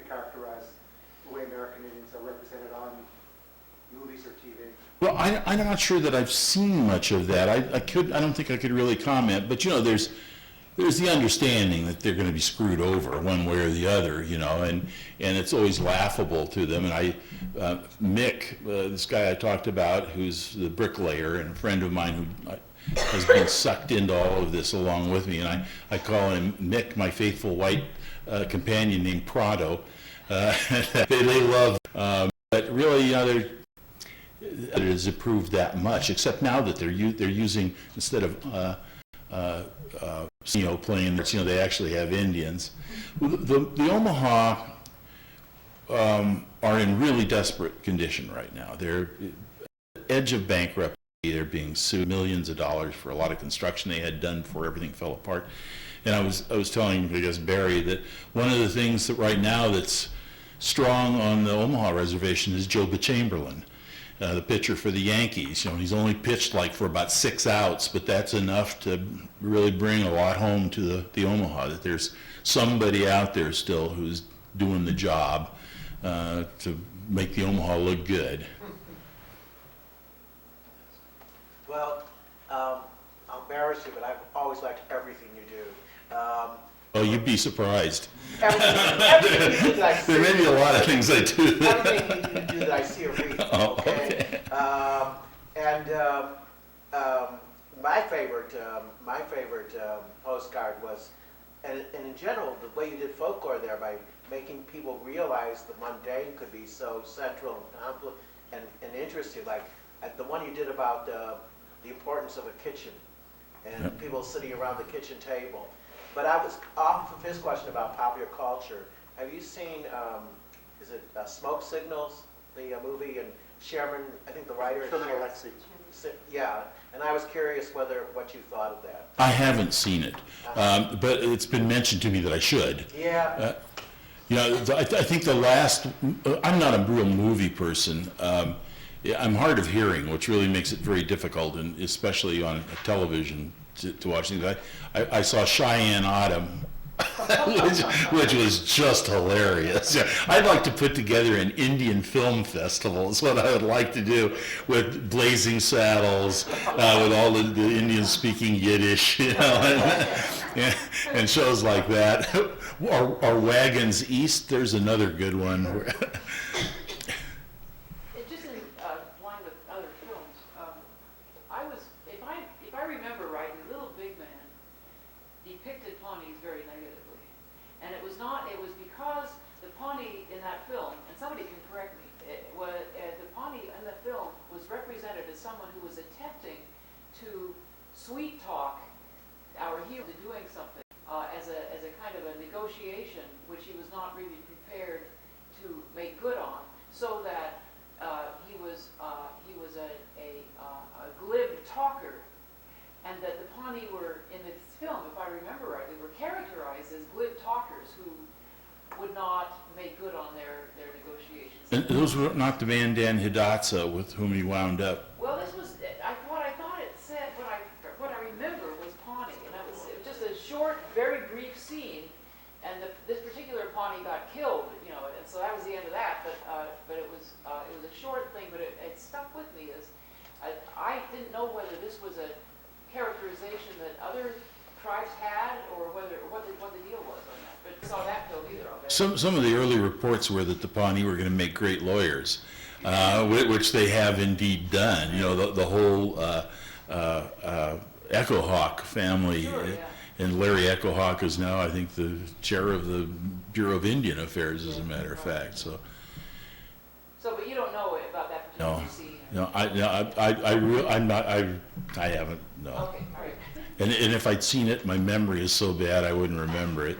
characterize the way American Indians are represented on movies or TV? Well, I'm not sure that I've seen much of that. I don't think I could really comment, but you know, there's the understanding that they're going to be screwed over one way or the other, you know, and it's always laughable to them. And Mick, this guy I talked about, who's the bricklayer and a friend of mine who has been sucked into all of this along with me, and I call him Mick, my faithful white companion named Prado. They love, but really, you know, it has improved that much, except now that they're using, instead of you know, playing, you know, they actually have Indians. The Omaha are in really desperate condition right now. They're at the edge of bankruptcy. They're being sued millions of dollars for a lot of construction they had done before everything fell apart. And I was telling, I guess, Barry, that one of the things that right now that's strong on the Omaha reservation is Joe Chamberlain, the pitcher for the Yankees. You know, he's only pitched like for about 6 outs, but that's enough to really bring a lot home to the Omaha, that there's somebody out there still who's doing the job to make the Omaha look good. Well, I'll embarrass you, but I've always liked everything you do. Oh, you'd be surprised. Everything you do that I see. There may be a lot of things I do. Everything you do that I see or read. Oh, okay. My favorite postcard was, and in general, the way you did folklore there by making people realize the mundane could be so central and interesting. Like the one you did about the importance of a kitchen and Yep. people sitting around the kitchen table. But I was off of his question about popular culture. Have you seen, is it Smoke Signals, the movie, and Sherman, I think the writer is Philip Alexie. Yeah, And I was curious what you thought of that. I haven't seen it, but it's been mentioned to me that I should. Yeah. You know, I think the last, I'm not a real movie person. Yeah, I'm hard of hearing, which really makes it very difficult, and especially on television to watch things. I saw Cheyenne Autumn, which was just hilarious. Yeah, I'd like to put together an Indian film festival. Is what I would like to do, with blazing saddles, with all the Indians speaking Yiddish, you know, and shows like that. Or Wagons East. There's another good one. It just in line with other films, I was, if I remember right, the Little Big Man depicted Pawnees very negatively. And it was because the Pawnee in that film, and somebody can correct me, the Pawnee in the film was represented as someone who was attempting to sweet talk our hero into doing something as a kind of a negotiation, which he was not really prepared to make good on, so that he was a glib talker, and that the Pawnee were, in this film, if I remember right, they were characterized as glib talkers who would not make good on their negotiations. And those were not the man Dan Hidatsa with whom he wound up. Well, this was, what I thought it said, what I remember was Pawnee, and it was just a short, very brief scene, and this particular Pawnee got killed, you know, and so that was the end of that, but it was a short thing, but it stuck with me as, I didn't know whether this was a characterization that other tribes had, or what the deal was on that, but saw that film either of it. Some of the early reports were that the Pawnee were going to make great lawyers, which they have indeed done. You know, the whole Echohawk family, Sure, yeah. and Larry Echohawk is now, I think, the chair of the Bureau of Indian Affairs, as a matter of fact. So, but you don't know about that no, particular scene? I haven't. No. Okay, all right. And if I'd seen it, my memory is so bad I wouldn't remember it.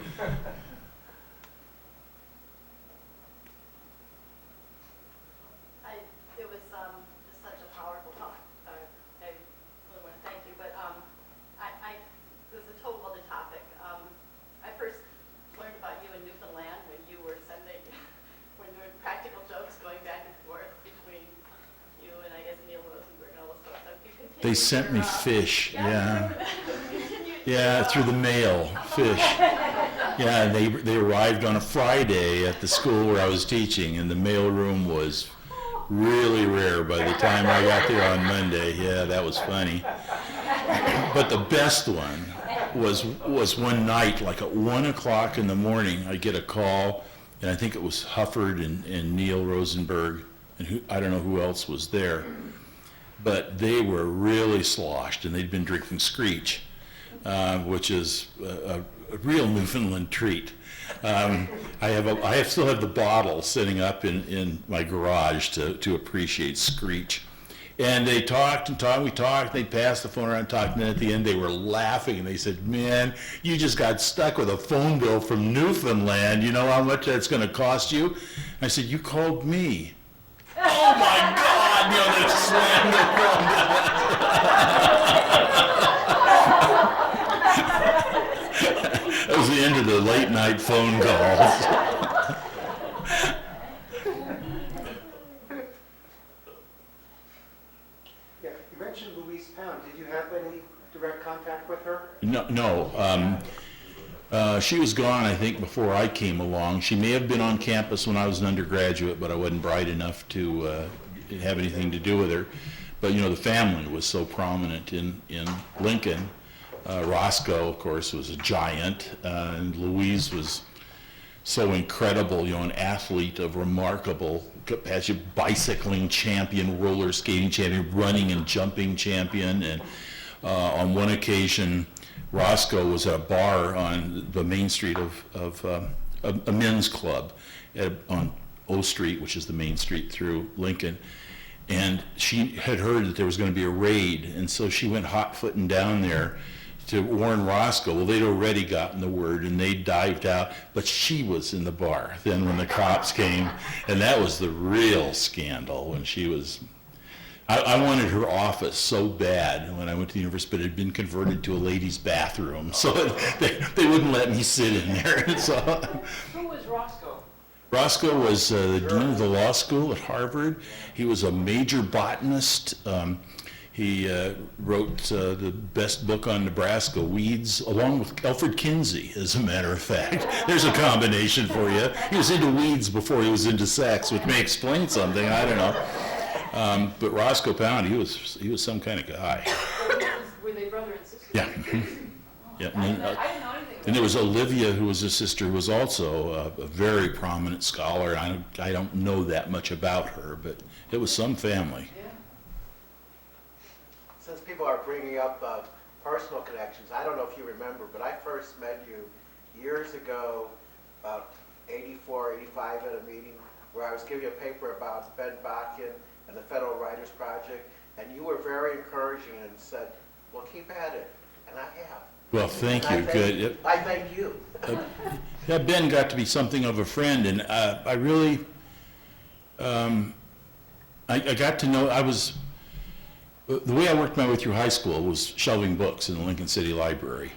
It was just such a powerful talk. I really want to thank you, but it was a total other topic. I first learned about you in Newfoundland when you were when there were practical jokes going back and forth between you and I guess Neil Rosenberg and all those folks. So if you continue They sent me your, fish, yeah. continued Yeah, your, through the mail, fish. Yeah, and they arrived on a Friday at the school where I was teaching, and the mail room was really rare by the time I got there on Monday. Yeah, that was funny. But the best one was one night, like at 1 o'clock in the morning, I get a call, and I think it was Hufford and Neil Rosenberg, and I don't know who else was there, but they were really sloshed, and they'd been drinking Screech, which is a real Newfoundland treat. I still have the bottle sitting up in my garage to appreciate Screech. And they talked and talked, we talked, they passed the phone around, talked, and then at the end they were laughing, and they said, "Man, you just got stuck with a phone bill from Newfoundland. You know how much that's going to cost you?" I said, "You called me." Oh my God! You know, they slammed their phone down. That was the end of the late night phone calls. Yeah, you mentioned Louise Pound. Did you have any direct contact with her? No. She was gone, I think, before I came along. She may have been on campus when I was an undergraduate, but I wasn't bright enough to have anything to do with her. But, you know, the family was so prominent in Lincoln. Rosco, of course, was a giant, and Louise was so incredible, you know, an athlete of remarkable capacity, bicycling champion, roller skating champion, running and jumping champion, and on one occasion, Rosco was at a bar on the main street of a men's club on O Street, which is the main street through Lincoln, and she had heard that there was going to be a raid, and so she went hot-footing down there to warn Rosco. Well, they'd already gotten the word, and they dived out, but she was in the bar then when the cops came, and that was the real scandal when she was I wanted her office so bad when I went to the university, but it had been converted to a ladies' bathroom, so they wouldn't let me sit in there. So, Who was Rosco? Rosco was the dean of the law school at Harvard. He was a major botanist. He wrote the best book on Nebraska, Weeds, along with Alfred Kinsey, as a matter of fact. There's a combination for you. He was into weeds before he was into sex, which may explain something, I don't know. But Roscoe Pound, he was some kind of guy. Were they brother and sister? Yeah. Yeah. I didn't know anything about And there was Olivia, who was a sister, who was also a very prominent scholar. I don't know that much about her, but it was some family. Yeah. Since people are bringing up personal connections, I don't know if you remember, but I first met you years ago, about 84, 85 at a meeting where I was giving you a paper about Ben Botkin and the Federal Writers Project, and you were very encouraging and said, well, keep at it, and I have. Well, thank you. Good. I thank you. Yeah, Ben got to be something of a friend, and I really, I got to know, the way I worked my way through high school was shelving books in the Lincoln City Library.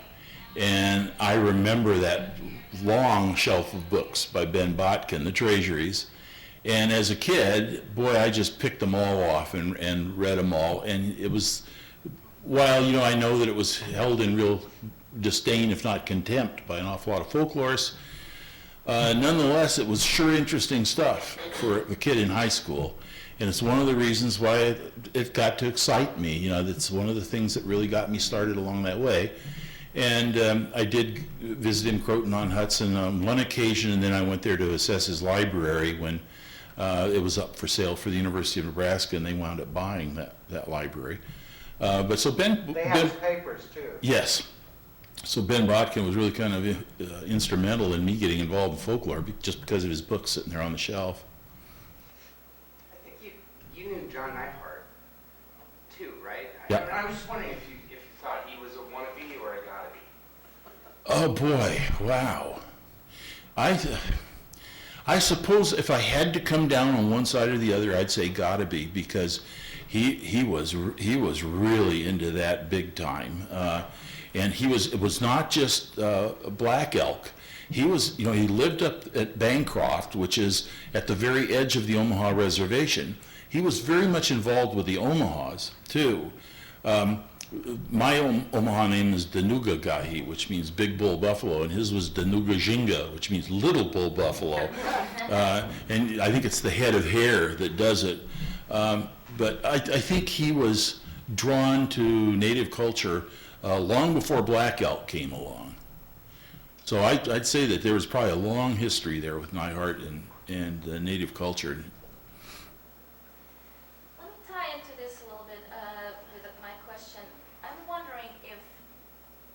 And I remember that long shelf of books by Ben Botkin, the Treasuries. And as a kid, boy, I just picked them all off and read them all. And it was, while, I know that it was held in real disdain, if not contempt, by an awful lot of folklorists, nonetheless, it was sure interesting stuff for a kid in high school. And it's one of the reasons why it got to excite me. That's one of the things that really got me started along that way. And I did visit him, Croton-on-Hudson, on one occasion, and then I went there to assess his library when it was up for sale for the University of Nebraska, and they wound up buying that library. But so Ben... They have his papers, too. Yes. So Ben Botkin was really kind of instrumental in me getting involved in folklore just because of his books sitting there on the shelf. I think you knew John Neihart, too, right? Yeah. I was just wondering if you thought he was a wannabe or a gotta be. Oh boy, wow. I suppose if I had to come down on one side or the other, I'd say gotta be, because he was really into that big time. And it was not just black elk. He was, he lived up at Bancroft, which is at the very edge of the Omaha Reservation. He was very much involved with the Omahas, too. My Omaha name is Danuga Gahi, which means big bull buffalo, and his was Danuga Jinga, which means little bull buffalo. And I think it's the head of hair that does it. But I think he was drawn to native culture long before black elk came along. So I'd say that there was probably a long history there with Neihart and native culture. Let me tie into this a little bit with my question. I'm wondering if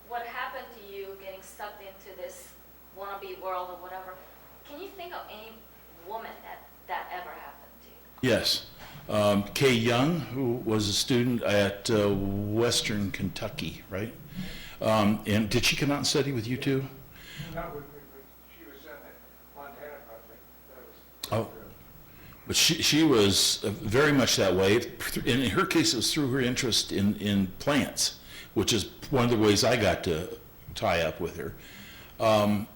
what happened to you getting sucked into this wannabe world or whatever, can you think of any woman that ever happened to? Yes. Kay Young, who was a student at Western Kentucky, right? And did she come out and study with you too? Not with me, but she was in the Montana project. That was. Oh. But she was very much that way. In her case, it was through her interest in plants, which is one of the ways I got to tie up with her. And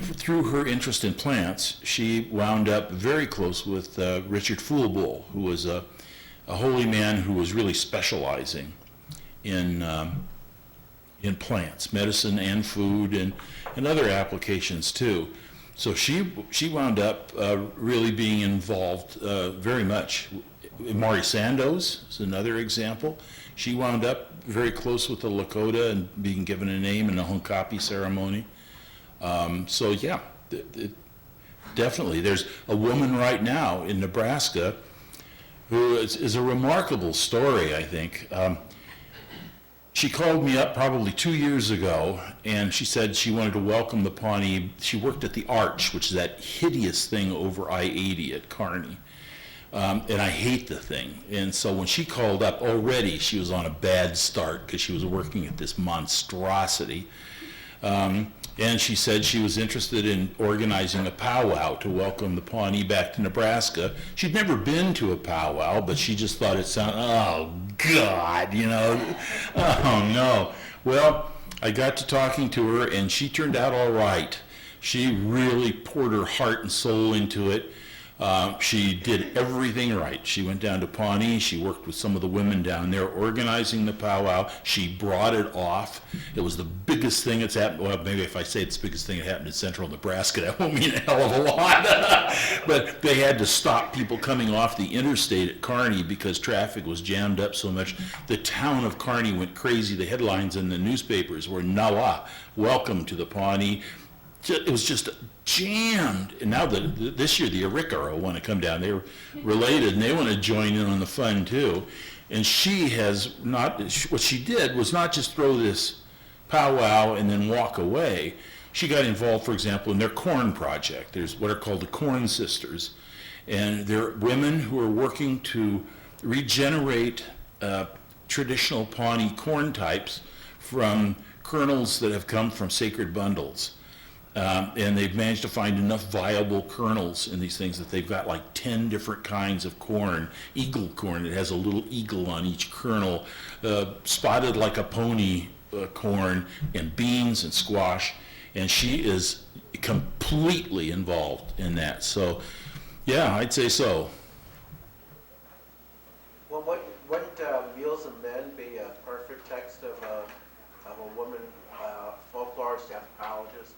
through her interest in plants, she wound up very close with Richard Foolbull, who was a holy man who was really specializing in plants, medicine and food, and other applications too. So she wound up really being involved very much. Maury Sandoz is another example. She wound up very close with the Lakota and being given a name in the Hunkapi ceremony. So yeah, definitely. There's a woman right now in Nebraska who is a remarkable story, I think. She called me up probably 2 years ago, and she said she wanted to welcome the Pawnee. She worked at the Arch, which is that hideous thing over I-80 at Kearney. And I hate the thing. And so when she called up, already she was on a bad start because she was working at this monstrosity. And she said she was interested in organizing a powwow to welcome the Pawnee back to Nebraska. She'd never been to a powwow, but she just thought it sounded, oh, God, you know, oh, no. Well, I got to talking to her, and she turned out all right. She really poured her heart and soul into it. She did everything right. She went down to Pawnee. She worked with some of the women down there organizing the powwow. She brought it off. It was the biggest thing that's happened. Well, maybe if I say it's the biggest thing that happened in central Nebraska, that won't mean a hell of a lot. But they had to stop people coming off the interstate at Kearney because traffic was jammed up so much. The town of Kearney went crazy. The headlines in the newspapers were, Nawa, welcome to the Pawnee. It was just jammed. And now this year the Arikara want to come down. They were related and they want to join in on the fun too. And she has not, what she did was not just throw this powwow and then walk away. She got involved, for example, in their corn project. There's what are called the Corn Sisters. And they're women who are working to regenerate traditional Pawnee corn types from kernels that have come from sacred bundles. And they've managed to find enough viable kernels in these things that they've got like 10 different kinds of corn. Eagle corn, it has a little eagle on each kernel, spotted like a pony corn, and beans and squash. And she is completely involved in that. So, yeah, I'd say so. Well, wouldn't Mules and Men be a perfect text of a woman folklorist, anthropologist?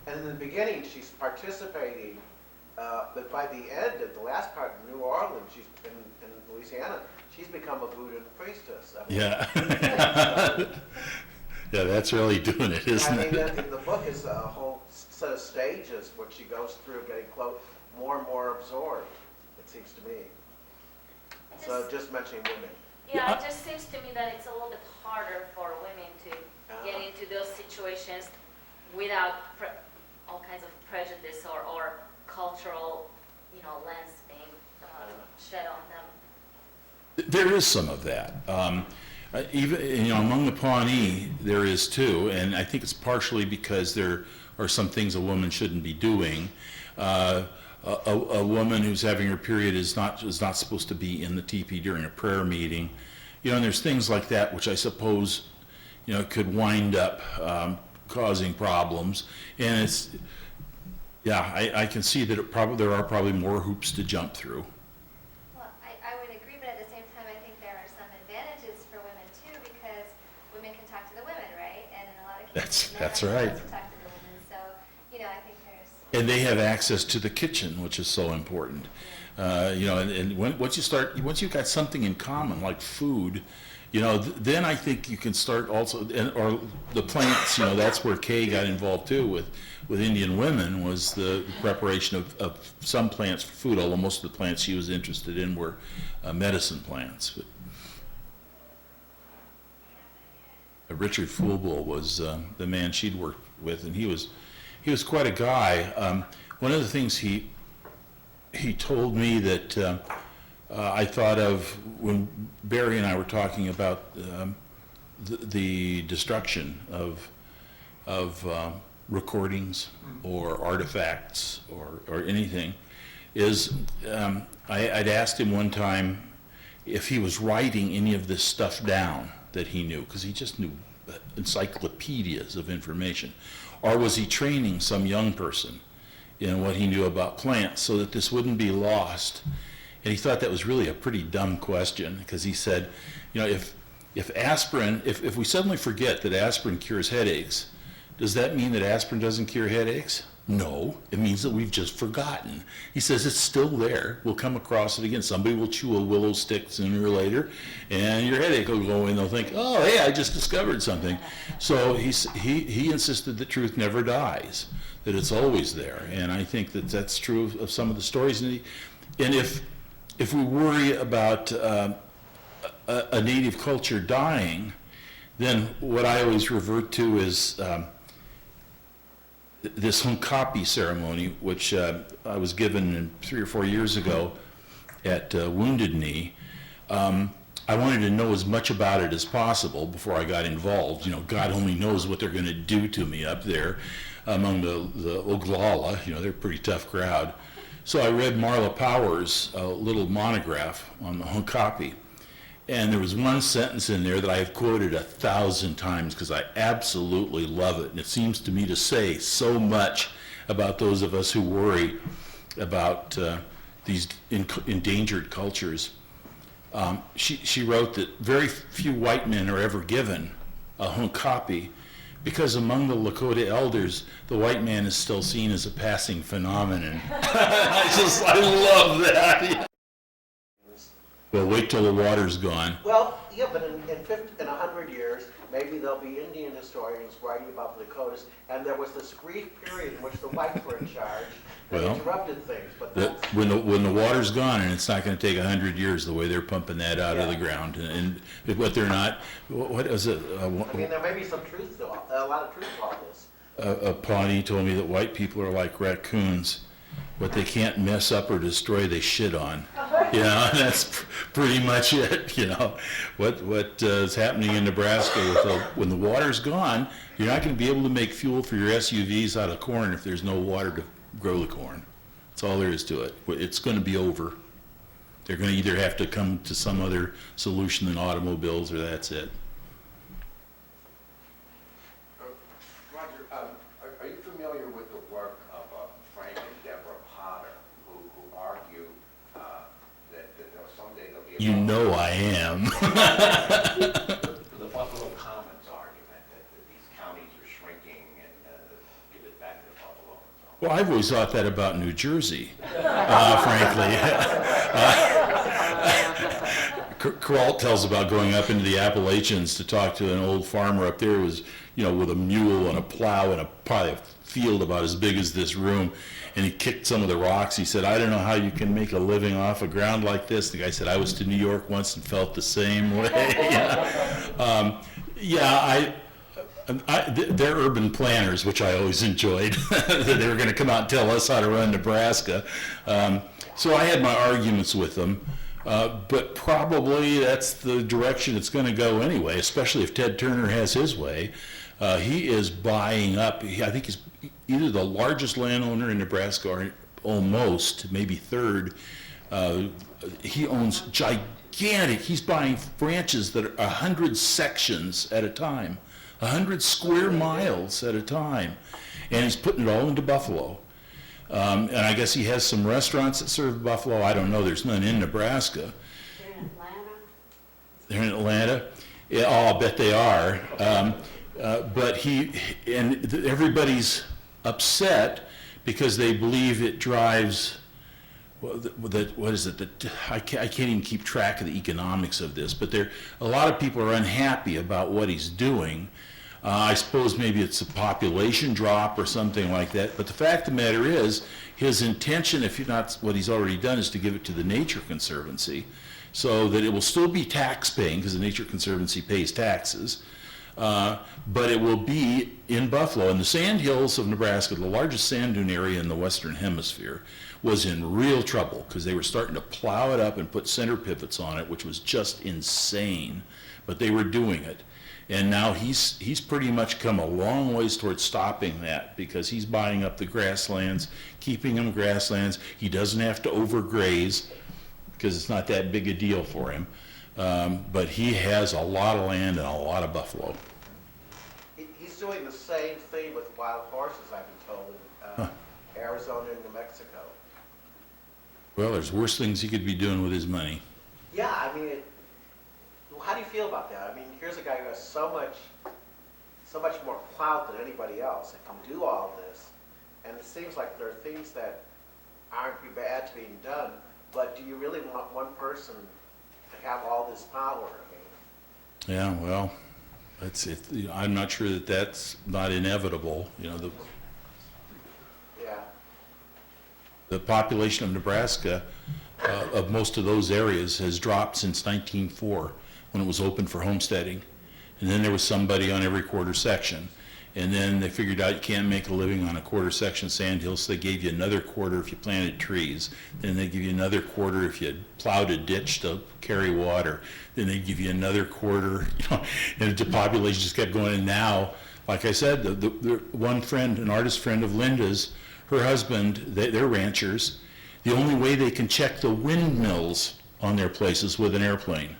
And in the beginning, she's participating, but by the end, at the last part of New Orleans, she's in Louisiana, she's become a voodoo priestess. I mean, Yeah. Yeah, that's really doing it, isn't I mean, it? the book is a whole set of stages where she goes through getting more and more absorbed, it seems to me. So just mentioning women. Yeah, it just seems to me that it's a little bit harder for women to get into those situations without all kinds of prejudice or cultural, lens being shed on them. There is some of that. Even among the Pawnee, there is too, and I think it's partially because there are some things a woman shouldn't be doing. A woman who's having her period is not supposed to be in the teepee during a prayer meeting, and there's things like that which I suppose could wind up causing problems. And it's I can see that there are probably more hoops to jump through. Well, I would agree, but at the same time, I think there are some advantages for women too, because women can talk to the women, right? And in a lot of cases, That's men right. aren't supposed to talk to the women. So, I think there's. And they have access to the kitchen, which is so important. And once you've got something in common like food, then I think you can start also, or the plants. That's where Kay got involved too with Indian women, was the preparation of some plants for food. Although most of the plants she was interested in were medicine plants. But Richard Fulbull was the man she'd worked with, and he was quite a guy. One of the things he told me that I thought of when Barry and I were talking about the destruction of recordings or artifacts or anything is I'd asked him one time if he was writing any of this stuff down that he knew, because he just knew encyclopedias of information, or was he training some young person in what he knew about plants so that this wouldn't be lost. And he thought that was really a pretty dumb question, because he said, if aspirin, if we suddenly forget that aspirin cures headaches, does that mean that aspirin doesn't cure headaches? No, it means that we've just forgotten. He says it's still there. We'll come across it again. Somebody will chew a willow stick sooner or later, and your headache will go away, and they'll think, oh, hey, I just discovered something. So he insisted that truth never dies, that it's always there. And I think that that's true of some of the stories. And if we worry about a native culture dying, then what I always revert to is this Hunkapi ceremony, which I was given 3 or 4 years ago at Wounded Knee. I wanted to know as much about it as possible before I got involved. God only knows what they're going to do to me up there among the Oglala. They're a pretty tough crowd. So I read Marla Power's little monograph on the Hunkapi. And there was one sentence in there that I have quoted 1,000 times because I absolutely love it. And it seems to me to say so much about those of us who worry about these endangered cultures. She wrote that very few white men are ever given a Hunkapi because among the Lakota elders, the white man is still seen as a passing phenomenon. I love that. Well, wait till the water's gone. Well, yeah, but in 100 years, maybe there'll be Indian historians writing about the Dakotas, and there was this brief period in which the whites were in charge that Well, interrupted things. But that's, when the water's gone, and it's not going to take 100 years the way they're pumping that out of the ground, and what they're not, what is it? I mean, there may be some truth to a lot of truth to all this. A Pawnee told me that white people are like raccoons. What they can't mess up or destroy, they shit on. And that's pretty much it. What is happening in Nebraska when the water's gone, you're not going to be able to make fuel for your SUVs out of corn if there's no water to grow the corn. That's all there is to it. It's going to be over. They're going to either have to come to some other solution than automobiles, or that's it. Roger, are you familiar with the work of Frank and Deborah Potter, who argue that someday there'll be a... You know I am. The Buffalo Commons argument that these counties are shrinking and give it back to the Buffalo. Well, I've always thought that about New Jersey, frankly. Keralt tells about going up into the Appalachians to talk to an old farmer up there who was, with a mule and a plow and probably a field about as big as this room, and he kicked some of the rocks. He said, "I don't know how you can make a living off a ground like this." The guy said, "I was to New York once and felt the same way." They're urban planners, which I always enjoyed. They were going to come out and tell us how to run Nebraska. So I had my arguments with them. But probably that's the direction it's going to go anyway, especially if Ted Turner has his way. He is buying up. I think he's either the largest landowner in Nebraska or almost, maybe third. He owns gigantic. He's buying branches that are 100 sections at a time, 100 square miles at a time, and he's putting it all into Buffalo. And I guess he has some restaurants that serve buffalo. I don't know. There's none in Nebraska. They're in Atlanta. They're in Atlanta? Yeah, I'll bet they are. But everybody's upset because they believe it drives, what is it? I can't even keep track of the economics of this, but a lot of people are unhappy about what he's doing. I suppose maybe it's a population drop or something like that. But the fact of the matter is, his intention, if not what he's already done, is to give it to the Nature Conservancy so that it will still be tax paying, because the Nature Conservancy pays taxes, but it will be in Buffalo. And the sand hills of Nebraska, the largest sand dune area in the Western Hemisphere, was in real trouble because they were starting to plow it up and put center pivots on it, which was just insane. But they were doing it. And now he's pretty much come a long ways towards stopping that because he's buying up the grasslands, keeping them grasslands. He doesn't have to overgraze because it's not that big a deal for him. But he has a lot of land and a lot of buffalo. He's doing the same thing with wild horses, I've been told, in Arizona and New Mexico. Well, there's worse things he could be doing with his money. Yeah, I mean, how do you feel about that? I mean, here's a guy who has so much more clout than anybody else that can do all this, and it seems like there are things that aren't bad to being done, but do you really want one person to have all this power? I mean, Yeah, well, I'm not sure that that's not inevitable. yeah. The population of Nebraska, of most of those areas, has dropped since 1904 when it was open for homesteading. And then there was somebody on every quarter section. And then they figured out you can't make a living on a quarter section sandhill, so they gave you another quarter if you planted trees. Then they give you another quarter if you plowed a ditch to carry water. Then they give you another quarter, and the population just kept going. And now, like I said, the one friend, an artist friend of Linda's, her husband, they're ranchers. The only way they can check the windmills on their places with an airplane,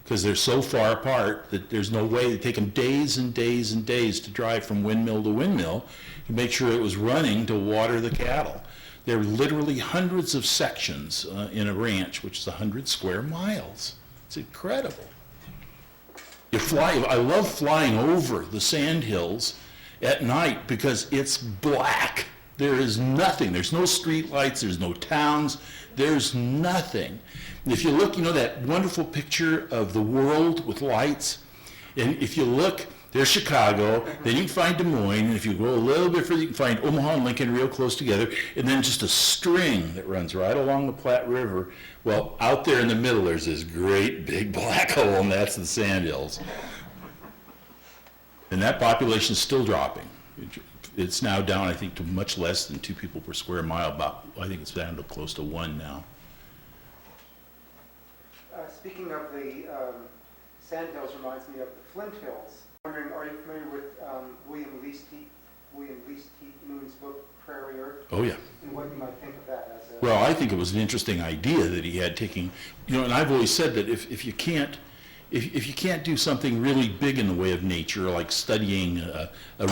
because they're so far apart that there's no way. It take them days and days and days to drive from windmill to windmill to make sure it was running to water the cattle. There are literally hundreds of sections in a ranch, which is 100 square miles. It's incredible. I love flying over the sandhills at night because it's black. There is nothing. There's no street lights. There's no towns. There's nothing. If you look, that wonderful picture of the world with lights, and if you look, there's Chicago, then you can find Des Moines, and if you go a little bit further, you can find Omaha and Lincoln real close together, and then just a string that runs right along the Platte River. Well, out there in the middle, there's this great big black hole, and that's the Sandhills. And that population is still dropping. It's now down, I think, to much less than 2 people per square mile. I think it's down to close to 1 now. Speaking of the Sandhills, reminds me of the Flint Hills. I'm wondering, are you familiar with William Least Heat Moon's book, Prairie Earth? Oh, yeah. And what you might think of that as a... Well, I think it was an interesting idea that he had taking, and I've always said that if you can't do something really big in the way of nature, like studying a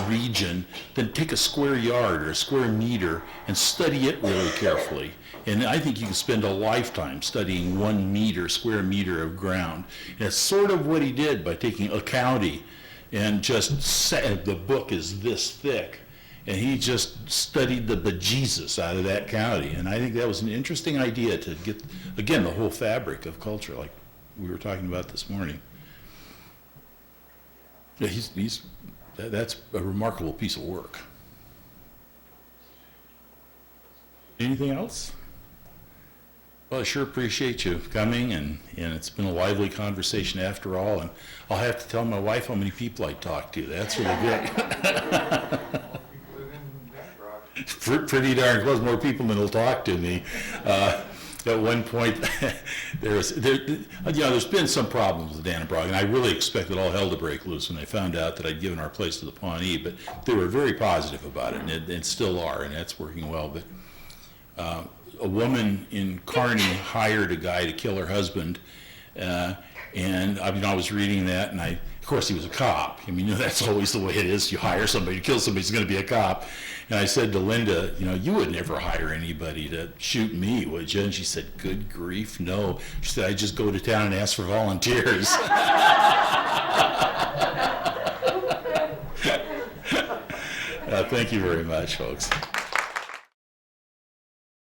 region, then take a square yard or a square meter and study it really carefully. And I think you can spend a lifetime studying 1 square meter of ground. And it's sort of what he did by taking a county and just said the book is this thick. And he just studied the bejesus out of that county. And I think that was an interesting idea to get, again, the whole fabric of culture, like we were talking about this morning. Yeah, that's a remarkable piece of work. Anything else? Well, I sure appreciate you coming, and it's been a lively conversation after all, and I'll have to tell my wife how many people I talked to. That's really good. Pretty darn close, more people than will talk to me. At one point, there's been some problems with Dannebrog, and I really expected all hell to break loose when they found out that I'd given our place to the Pawnee, but they were very positive about it, and still are, and that's working well. But a woman in Kearney hired a guy to kill her husband, and I was reading that, and of course he was a cop. That's always the way it is. You hire somebody to kill somebody, he's going to be a cop. And I said to Linda, you would never hire anybody to shoot me, would you? And she said, good grief, no. She said, I'd just go to town and ask for volunteers. Thank you very much, folks.